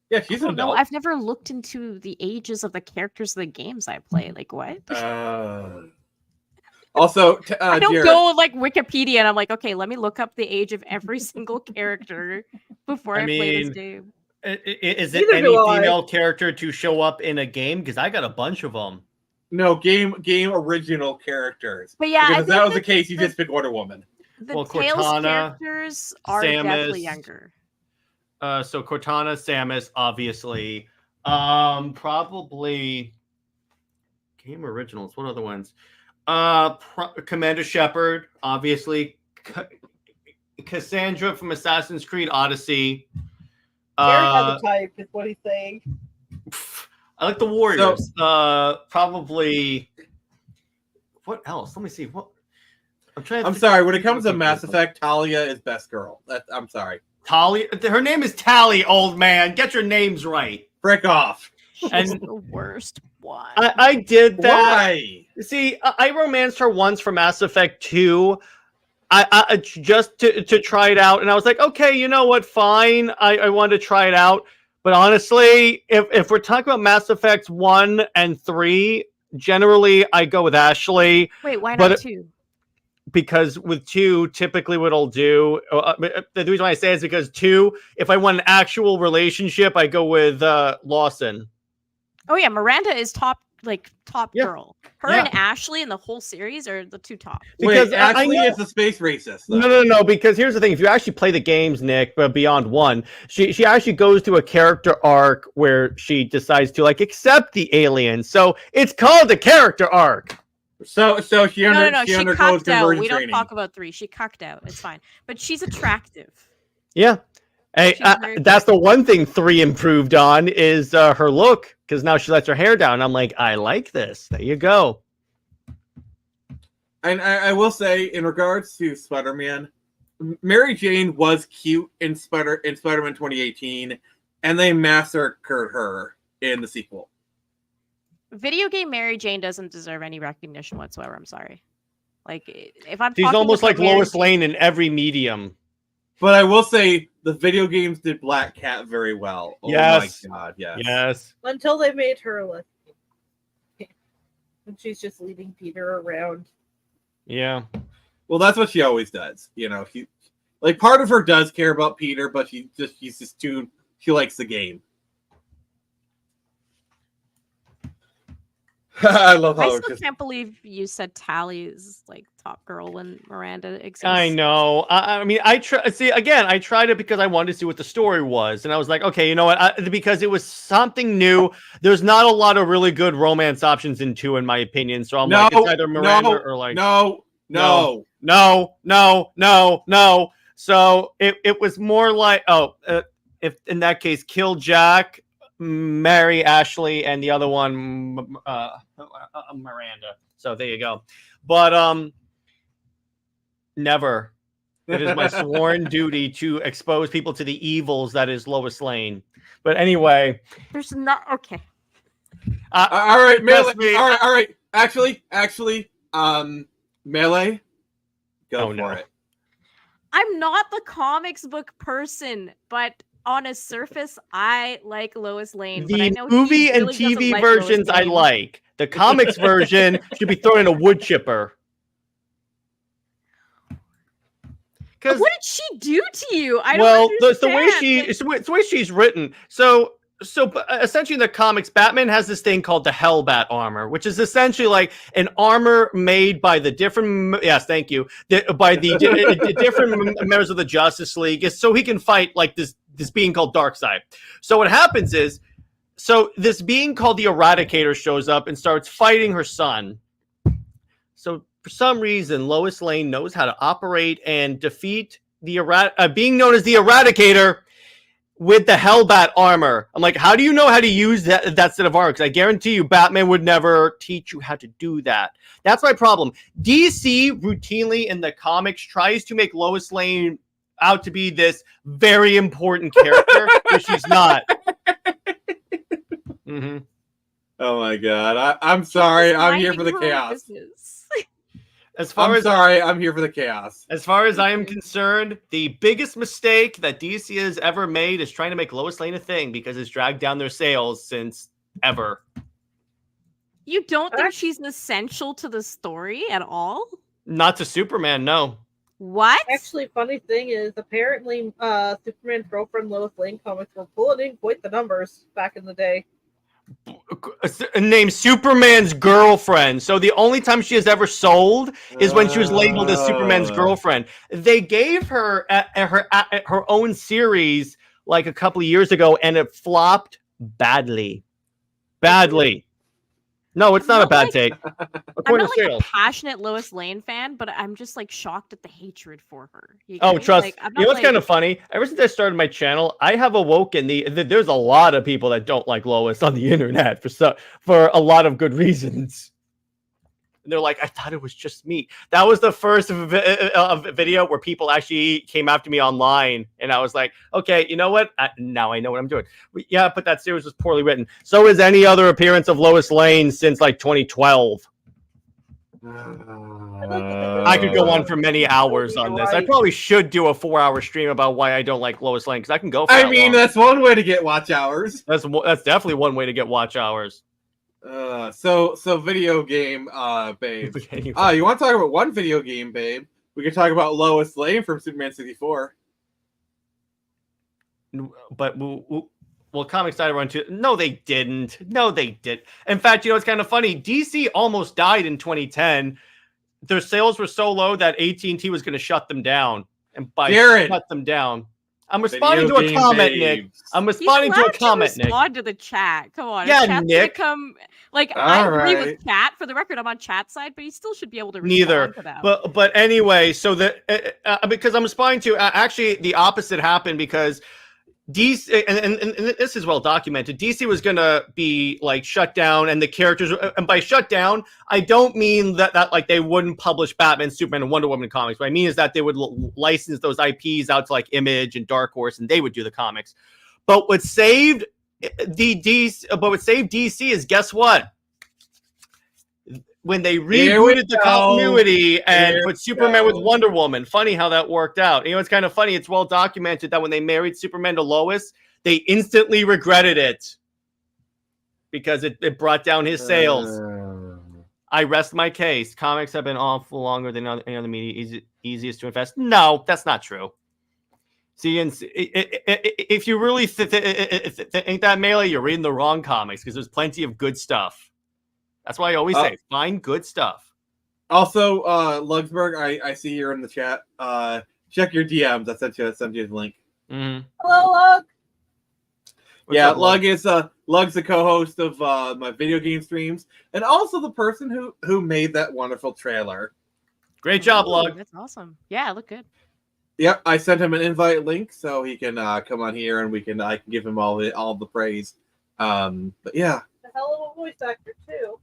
Yeah, she's I an don't know. adult. I've never looked into the ages of the characters of the games I play. Like what? Also, I don't Jared, go like Wikipedia and I'm like, okay, let me look up the age of every single character before I play this mean, game. Is it Neither any do I. female character to show up in a game? Because I got a bunch of them. no game original characters. But yeah, because if I that think was the case, you just pick Wonder Woman. The Well, Tales Cortana, characters are definitely Samus, younger. So Cortana, Samus, obviously. Probably game originals. What other ones? Commander Shepard, obviously. Cassandra from Assassin's Creed Odyssey. Jared has a type, is what he's saying. I like the Warriors. Probably. What else? Let me see. What I'm sorry. When it comes to Mass Effect, Talia is best girl. I'm sorry. Talia. Her name is Tally, old man. Get your names right. Frick off. She's the worst one. I did that. Why? See, I romanced her once for Mass Effect 2. I just to try it out, and I was like, okay, you know what? Fine. I wanted to try it out. But honestly, if we're talking about Mass Effects 1 and 3, generally I go with Ashley. Wait, why not 2? Because with 2, typically what I'll do, the reason why I say it is because 2, if I want an actual relationship, I go with Lawson. Oh yeah, Miranda is top Yeah. girl. Her Yeah. and Ashley in the whole series are the two top. Because Wait, Ashley I know- is a space racist. Though. No. Because here's the thing: if you actually play the games, Nick, but Beyond 1, she actually goes through a character arc where she decides to accept the aliens. So it's called a character arc. So she No, she she undergoes cucked out. conversion We don't training. talk about 3. She cucked out. It's fine. But she's attractive. Yeah. Hey, She's very that's the one thing 3 improved on is her look, because now she lets her hair down. I'm like, I like this. There you go. And I will say, in regards to Spider-Man, Mary Jane was cute in Spider-Man 2018, and they massacred her in the sequel. Video game Mary Jane doesn't deserve any recognition whatsoever. I'm sorry. Like if I'm She's talking almost about like Mary Lois Jane- Lane in every medium. But I will say, the video games did Black Cat very well. Oh Yes. my god, yes. Yes. Until they made her a lesbian. And she's just leading Peter around. Yeah. Well, that's what she always does. You know, part of her does care about Peter, but she's just too. She likes the game. I love I how still it just can't believe you said Tally is like top girl when Miranda exists. I know. I mean, I tried it because I wanted to see what the story was, and I was like, okay, you know what? Because it was something new. There's not a lot of really good romance options in 2, in my opinion. So I'm like, it's either Miranda or like no. no. So it was more like, if in that case, kill Jack, marry Ashley, and the other one, Miranda. So there you go. But never. It is my sworn duty to expose people to the evils that is Lois Lane. But anyway, There's not okay. All right, Melee. me. All right. Actually, Melee. Go for it. I'm not the comics book person, but on a surface, I like Lois Lane. But I The know movie he and really doesn't TV like Lois versions I Lane. like. The comics version should be thrown in a wood chipper. What did she do to you? I don't Well, understand. it's the way she's written. So essentially in the comics, Batman has this thing called the Hellbat armor, which is essentially like an armor made by the different by the different members of the Justice League, so he can fight like this being called Darkseid. So what happens is, so this being called the Eradicator shows up and starts fighting her son. So for some reason, Lois Lane knows how to operate and defeat the being known as the Eradicator with the Hellbat armor. I'm like, how do you know how to use that set of armor? Because I guarantee you, Batman would never teach you how to do that. That's my problem. DC routinely in the comics tries to make Lois Lane out to be this very important character, but she's not. Mm-hmm. Oh my god! I'm sorry. I'm here for the chaos. I'm here for the chaos. As far as I am concerned, the biggest mistake that DC has ever made is trying to make Lois Lane a thing because it's dragged down their sales since ever. You don't think she's essential to the story at all? Not to Superman, no. What? Actually, funny thing is, apparently, Superman's girlfriend Lois Lane comics were pulling in quite the numbers back in the day. Named Superman's girlfriend. So the only time she has ever sold is when she was labeled as Superman's girlfriend. They gave her her own series like a couple of years ago, and it flopped badly. No, it's not a bad take. I'm not like a passionate Lois Lane fan, but I'm just like shocked at the hatred for her. Trust. Like, you know what's kind of funny? Ever since I started my channel, I have awoken there's a lot of people that don't like Lois on the internet for a lot of good reasons. And they're like, I thought it was just me. That was the first video where people actually came after me online, and I was like, okay, you know what? Now I know what I'm doing. But that series was poorly written. So is any other appearance of Lois Lane since like 2012. I could go on for many hours on this. I probably should do a 4-hour stream about why I don't like Lois Lane, because I can go for that's one way to get watch hours. That's definitely one way to get watch hours. So video game, babe. You want to talk about one video game, babe? We can talk about Lois Lane from Superman 64. But well, Comics Side run too. No, they didn't. In fact, you know, it's kind of funny. DC almost died in 2010. Their sales were so low that AT&T was going to shut them down. And by shut them down, I'm responding to a comment, Nick. I'm responding to a comment, Nick. Respond to the chat. Come on. Yeah, Chat's Nick. Come, like, I agree with chat. For the record, I'm on chat side, but you still should be able to respond to that. But anyway, so because I'm responding to actually the opposite happened because DC and this is well documented. DC was gonna be like shut down, and the characters. And by shut down, I don't mean that like they wouldn't publish Batman, Superman, and Wonder Woman comics. What I mean is that they would license those IPs out to like Image and Dark Horse, and they would do the comics. But what saved DC is, guess what? When they rebooted the continuity and put Superman with Wonder Woman. Funny how that worked out. You know, it's kind of funny. It's well documented that when they married Superman to Lois, they instantly regretted it because it brought down his sales. I rest my case. Comics have been awful longer than any other media. Easiest to invest. No, that's not true. See, if you really think that, Melee, you're reading the wrong comics because there's plenty of good stuff. That's why I always say, find good stuff. Also, Lugsberg, I see you're in the chat. Check your DMs. I sent you the link. Mm-hmm. Hello, Lug. Yeah, Lug is Lug's the co-host of my video game streams, and also the person who made that wonderful trailer. Great job, Lug. That's awesome. Yeah, it looked good. Yep, I sent him an invite link so he can come on here and I can give him all the praise. But yeah, A hell of a voice actor too.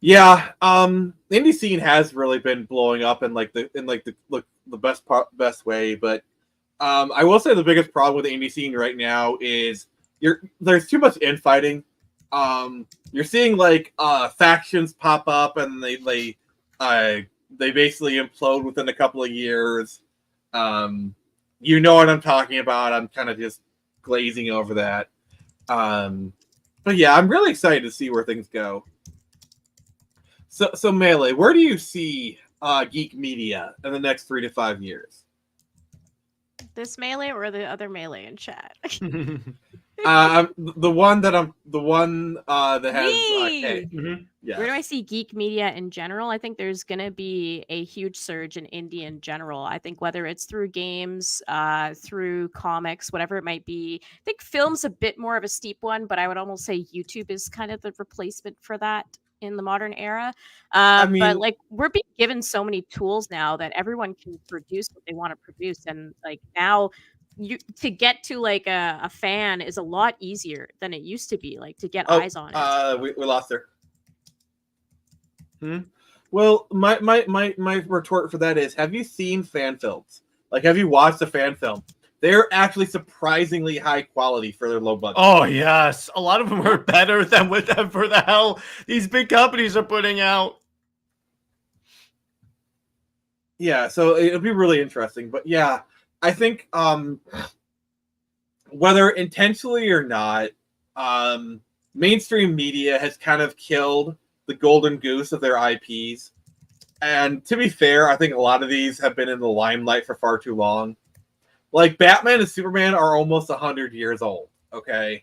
yeah. The indie scene has really been blowing up in the best way, but I will say the biggest problem with the indie scene right now is there's too much infighting. You're seeing factions pop up and they basically implode within a couple of years. You know what I'm talking about. I'm kind of just glazing over that. But yeah, I'm really excited to see where things go. So Melee, where do you see geek media in the next 3 to 5 years? This Melee or the other Melee in chat? The one that has Me! Yeah. Where do I see geek media in general? I think there's going to be a huge surge in indie in general. I think whether it's through games, through comics, whatever it might be. I think film's a bit more of a steep one, but I would almost say YouTube is kind of the replacement for that in the modern era. But like we're being given so many tools now that everyone can produce what they want to produce, and like now to get to like a fan is a lot easier than it used to be, like to get eyes on it. We lost her. Well, my retort for that is, have you seen fan films? Like, have you watched a fan film? They're actually surprisingly high quality for their low budget. Oh yes, a lot of them are better than whatever the hell these big companies are putting out. Yeah, so it'll be really interesting. But yeah, I think whether intentionally or not, mainstream media has kind of killed the golden goose of their IPs. And to be fair, I think a lot of these have been in the limelight for far too long. Like, Batman and Superman are almost 100 years old, okay?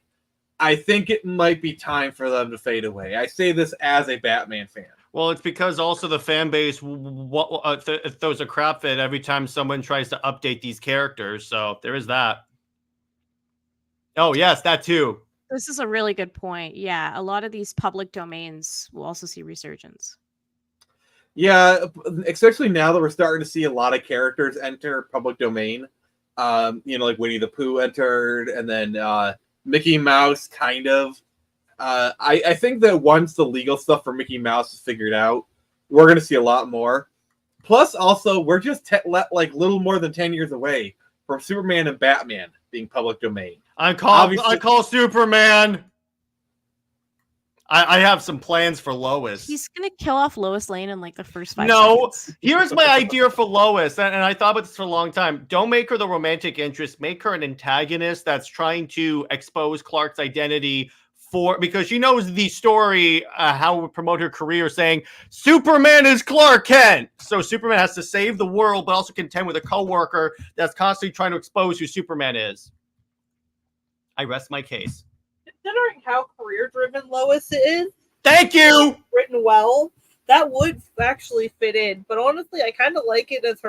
I think it might be time for them to fade away. I say this as a Batman fan. Well, it's because also the fan base throws a crap fit every time someone tries to update these characters. So there is that. Oh, yes, that too. This is a really good point. Yeah, a lot of these public domains will also see resurgence. Yeah, especially now that we're starting to see a lot of characters enter public domain. Like Winnie the Pooh entered, and then Mickey Mouse, kind of. I think that once the legal stuff for Mickey Mouse is figured out, we're going to see a lot more. Plus, also, we're just little more than 10 years away from Superman and Batman being public domain. I call Superman. I have some plans for Lois. He's gonna kill off Lois Lane in like the first 5 seconds. Here's my idea for Lois, and I thought about this for a long time. Don't make her the romantic interest. Make her an antagonist that's trying to expose Clark's identity because she knows the story, how to promote her career, saying Superman is Clark Kent. So Superman has to save the world, but also contend with a coworker that's constantly trying to expose who Superman is. I rest my case. Considering how career-driven Lois is, thank you. Written well, that would actually fit in. But honestly, I kind of like it as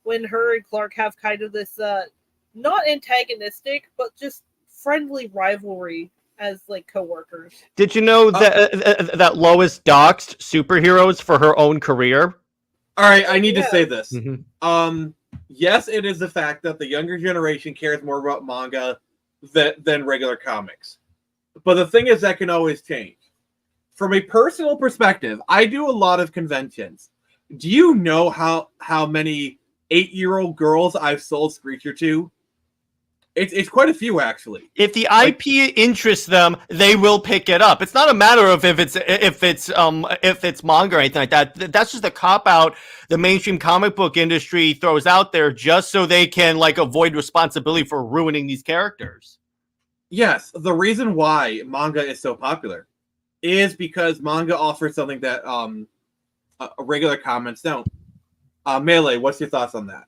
when her and Clark have kind of this not antagonistic, but just friendly rivalry as like coworkers. Did you know that Lois doxed superheroes for her own career? All right, I need to say this. Yes, it is the fact that the younger generation cares more about manga than regular comics. But the thing is, that can always change. From a personal perspective, I do a lot of conventions. Do you know how many 8-year-old girls I've sold Screecher to? It's quite a few, actually. If the IP interests them, they will pick it up. It's not a matter of if it's manga or anything like that. That's just a cop out the mainstream comic book industry throws out there just so they can avoid responsibility for ruining these characters. Yes, the reason why manga is so popular is because manga offers something that regular comics don't. Melee, what's your thoughts on that?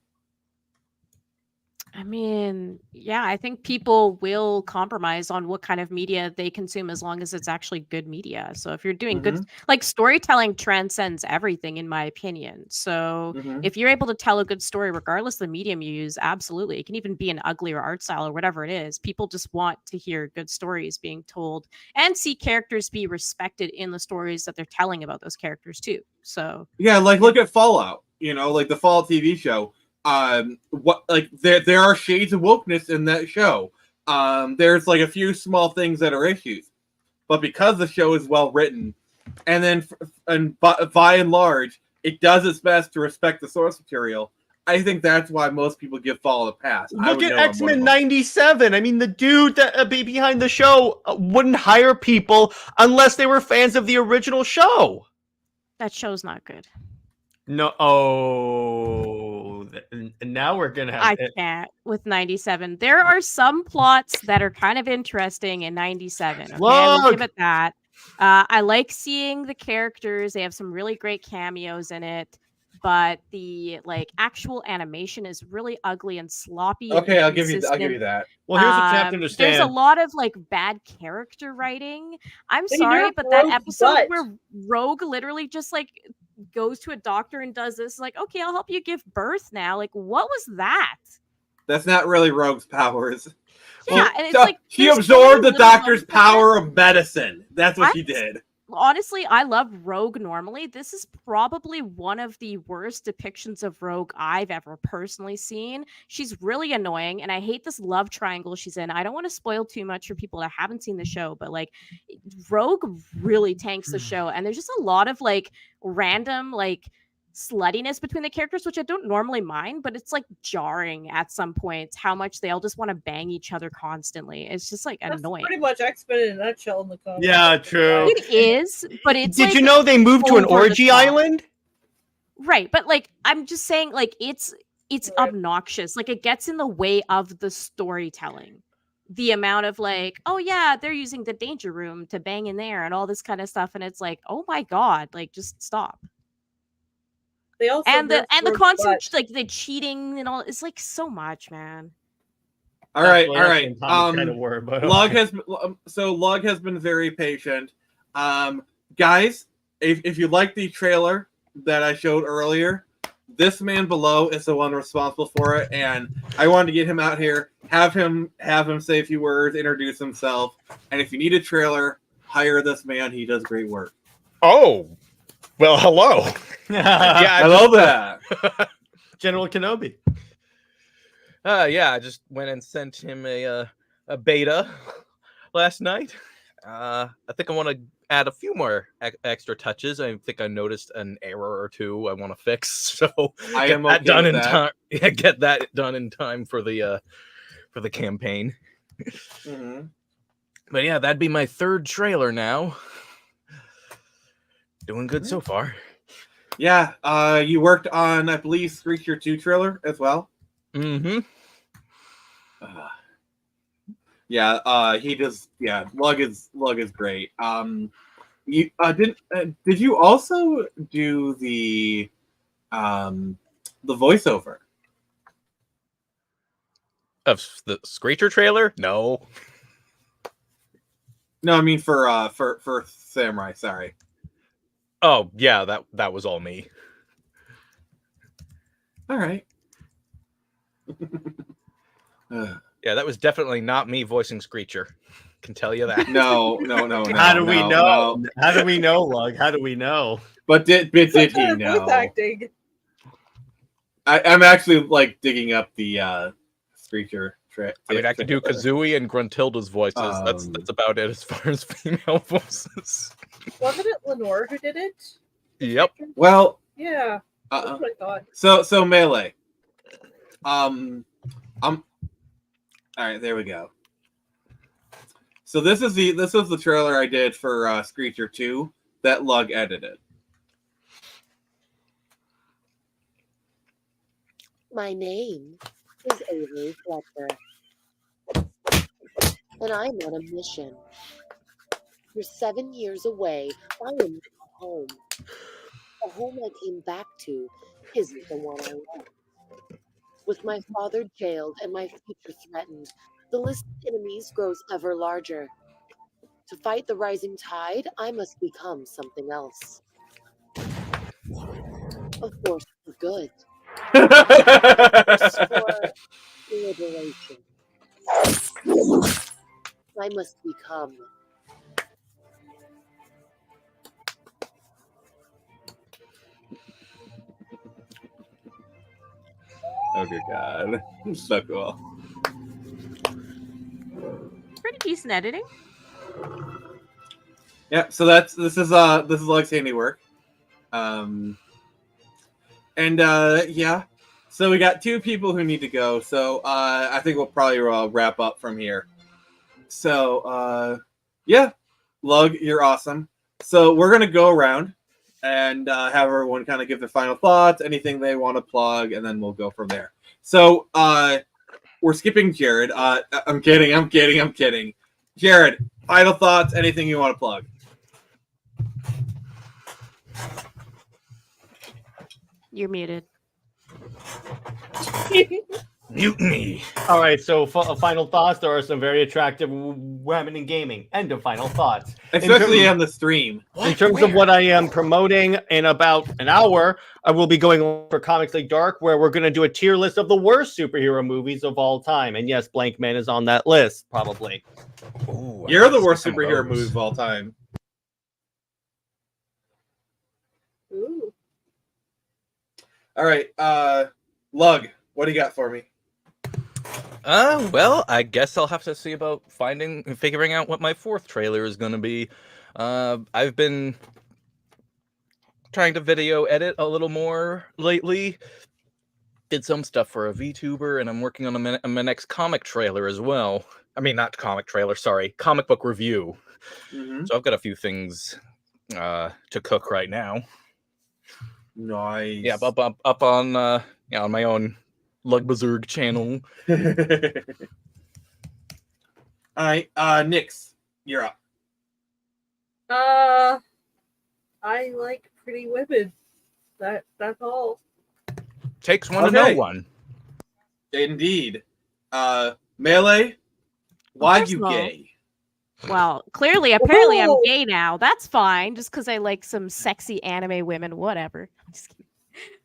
I mean, yeah, I think people will compromise on what kind of media they consume as long as it's actually good media. So if you're doing good, Mhm. like storytelling transcends everything, in my opinion. So Mhm. if you're able to tell a good story, regardless of the medium you use, absolutely. It can even be an ugly or art style or whatever it is. People just want to hear good stories being told and see characters be respected in the stories that they're telling about those characters too. So Yeah, like yeah. look at Fallout. You know, like the Fallout TV show. What like there are shades of wokeness in that show. There's like a few small things that are issues, but because the show is well written, and then by and large, it does its best to respect the source material. I think that's why most people give Fallout a pass. I Look would at know I'm one of X-Men them. 97. I mean, the dude that behind the show wouldn't hire people unless they were fans of the original show. That show's not good. No, oh, now we're gonna have I can't with 97. There are some plots that are kind of interesting in 97. Okay, I will give Look! it that. I like seeing the characters. They have some really great cameos in it, but the like actual animation is really ugly and sloppy and Okay, I'll give you inconsistent. that. Well, here's what you have to There's a understand. lot of like bad character writing. I'm They sorry, nerfed but that Rogue's episode butt. where Rogue literally just like goes to a doctor and does this, like, okay, I'll help you give birth now. Like, what was that? That's not really Rogue's powers. Yeah, and it's So like she there's so absorbed many the little doctor's moments like that. power of medicine. That's what I she did. honestly, I love Rogue normally. This is probably one of the worst depictions of Rogue I've ever personally seen. She's really annoying, and I hate this love triangle she's in. I don't want to spoil too much for people that haven't seen the show, but like Rogue really tanks the show, and there's just a lot of like random like sluttiness between the characters, which I don't normally mind, but it's like jarring at some points how much they all just want to bang each other constantly. It's just like That's annoying. pretty much X-Men in a nutshell in the comics. Yeah, true. It is, but it's Did like you know they moved to an over the orgy top. island? Right, but like I'm just saying, like it's Right. obnoxious. Like it gets in the way of the storytelling. The amount of like, oh yeah, they're using the danger room to bang in there and all this kind of stuff, and it's like, oh my god, like just stop. They also And the nerfed Rogue's constant butt. like the cheating and all, it's like so much, man. All right, Well, all that's right. when Tommy kind of were, but Lug okay. Lug has been very patient. Guys, if you like the trailer that I showed earlier, this man below is the one responsible for it, and I wanted to get him out here, have him say a few words, introduce himself, and if you need a trailer, hire this man. He does great work. Oh, well, hello. Yeah, I love that. General Kenobi. Yeah, I just went and sent him a beta last night. I think I want to add a few more extra touches. I think I noticed an error or two I want to fix, so I get am that okay done with in that. time. Yeah, get that done in time for the campaign. Mm-hmm. But yeah, that'd be my third trailer now. Doing good so far. Yeah, you worked on, I believe, Screecher 2 trailer as well. Mm-hmm. He does. Yeah, Lug is great. You did you also do the voiceover Of the Screecher trailer? No. No, I mean for Samurai. Sorry. Oh yeah, that was all me. All right. Yeah, that was definitely not me voicing Screecher. Can tell you that. No. How do we know? No. How do we know, Lug? How do we know? But did he Voice know? acting. I'm actually like digging up the Screecher. I mean, I can do Kazooie and Gruntilda's voices. That's about it as far as female voices. Wasn't it Lenore who did it? Yep. Well. Yeah. That's what I thought. So Melee. All right, there we go. So this is the trailer I did for Screecher 2 that Lug edited. My name is Avery Fletcher, and I'm on a mission. You're 7 years away. I am home. The home I came back to isn't the one I left. With my father jailed and my future threatened, the list of enemies grows ever larger. To fight the rising tide, I must become something else. A force for good. For liberation. I must become. Oh good God, so cool. Pretty decent editing. Yeah, so this is Leg's handiwork. Yeah. So we got 2 people who need to go. So I think we'll probably wrap up from here. So yeah, Lug, you're awesome. So we're gonna go around and have everyone kind of give their final thoughts, anything they want to plug, and then we'll go from there. So we're skipping Jared. I'm kidding. Jared, final thoughts, anything you want to plug? You're muted. Mutiny. All right, so final thoughts. There are some very attractive women in gaming. End of final thoughts. Especially on the stream. In terms of what I am promoting in about an hour, I will be going for Comics Like Dark, where we're going to do a tier list of the worst superhero movies of all time. And yes, Blank Man is on that list, probably. Ooh, You're the worst superhero movie of all time. Ooh. All right, Lug, what do you got for me? Well, I guess I'll have to see about figuring out what my 4th trailer is going to be. I've been trying to video edit a little more lately. Did some stuff for a VTuber, and I'm working on my next comic trailer as well. I mean, not comic trailer, sorry, comic book review. Mm-hmm. So I've got a few things to cook right now. Nice. Yeah, up on on my own Lugbazurg channel. All right, Nyx, you're up. I like pretty women. That's all. Takes one to know one. Indeed. Melee, why you so. gay? Well, apparently I'm gay now. That's fine, just because I like some sexy anime women, whatever. I'm just kidding.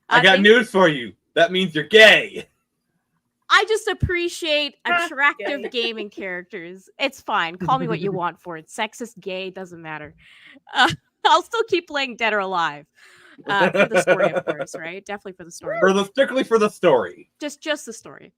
I got news for you. That means you're gay. I just appreciate attractive gaming characters. It's fine. Call me what you want for it. Sexist, gay, doesn't matter. I'll still keep playing Dead or Alive. For the story, of course, right? Definitely for the story. Strictly for the story. Just the story.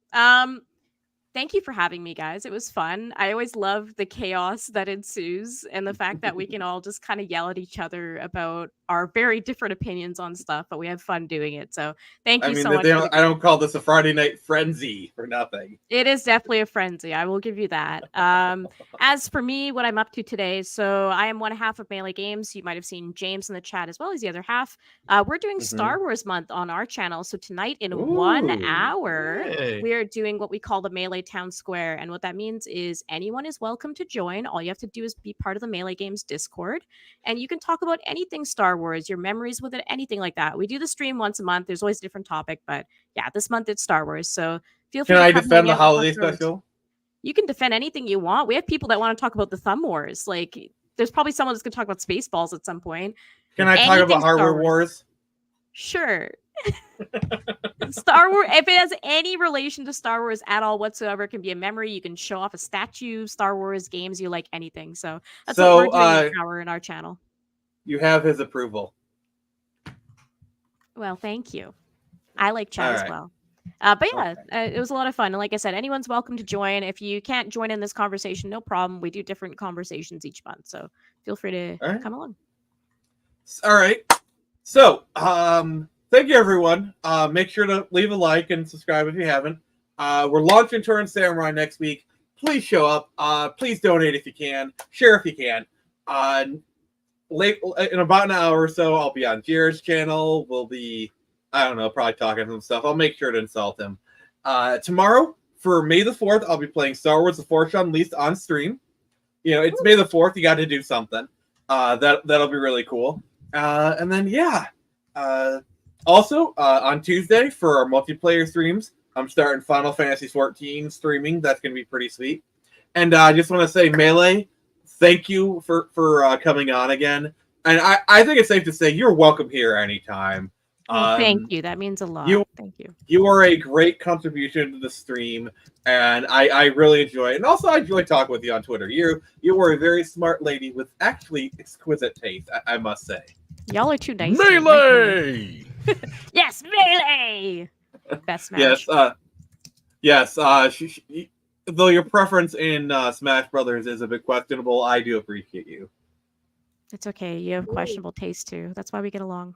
Thank you for having me, guys. It was fun. I always love the chaos that ensues and the fact that we can all just kind of yell at each other about our very different opinions on stuff, but we have fun doing it. So thank you so much. I don't call this a Friday night frenzy for nothing. It is definitely a frenzy. I will give you that. As for me, what I'm up to today, so I am one half of Melee Games. You might have seen James in the chat as well as the other half. We're doing Star Wars Month on our channel. So tonight in 1 hour, we are doing what we call the Melee Town Square. And what that means is anyone is welcome to join. All you have to do is be part of the Melee Games Discord. And you can talk about anything Star Wars, your memories with it, anything like that. We do the stream once a month. There's always a different topic. But yeah, this month it's Star Wars. So feel free to come defend hang the out holiday with us. special? You can defend anything you want. We have people that want to talk about the Thumb Wars. Like, there's probably someone that's going to talk about Spaceballs at some point. Can I talk about Hardware Wars? Sure. Star Wars, if it has any relation to Star Wars at all whatsoever, it can be a memory. You can show off a statue, Star Wars games, you like anything. So that's what we're doing this hour in our channel. You have his approval. Well, thank you. I like chat as well. But yeah, it was a lot of fun. And like I said, anyone's welcome to join. If you can't join in this conversation, no problem. We do different conversations each month. So feel free to come along. All right. So, thank you, everyone. Make sure to leave a like and subscribe if you haven't. We're launching Turn Samurai next week. Please show up. Please donate if you can. Share if you can. In about an hour or so, I'll be on Jared's channel. We'll be, I don't know, probably talking some stuff. I'll make sure to insult him. Tomorrow, for May the 4th, I'll be playing Star Wars The Force Unleashed on stream. You know, it's May the 4th. You got to do something. That'll be really cool. And then, yeah. Also, on Tuesday, for our multiplayer streams, I'm starting Final Fantasy 14 streaming. That's gonna be pretty sweet. And I just want to say, Melee, thank you for coming on again. And I think it's safe to say you're welcome here anytime. Well, thank you. That means a lot. Thank you. You are a great contribution to the stream, and I really enjoy it. And also, I enjoy talking with you on Twitter. You are a very smart lady with actually exquisite taste, I must say. Y'all are too nice. Melee! Yes, Melee! Best Smash. Yes. Though your preference in Smash Brothers is a bit questionable, I do appreciate you. It's okay. You have questionable taste too. That's why we get along.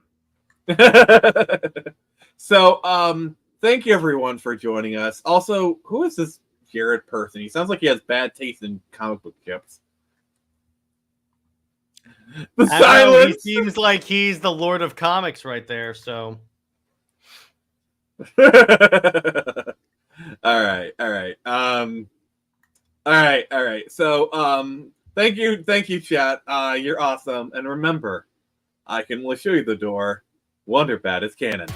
So, thank you everyone for joining us. Also, who is this Jared person? He sounds like he has bad taste in comic book chips. The silence. He seems like he's the Lord of Comics right there. So, all right. So, thank you, chat. You're awesome. And remember, I can only show you the door. Wonder Bad is canon.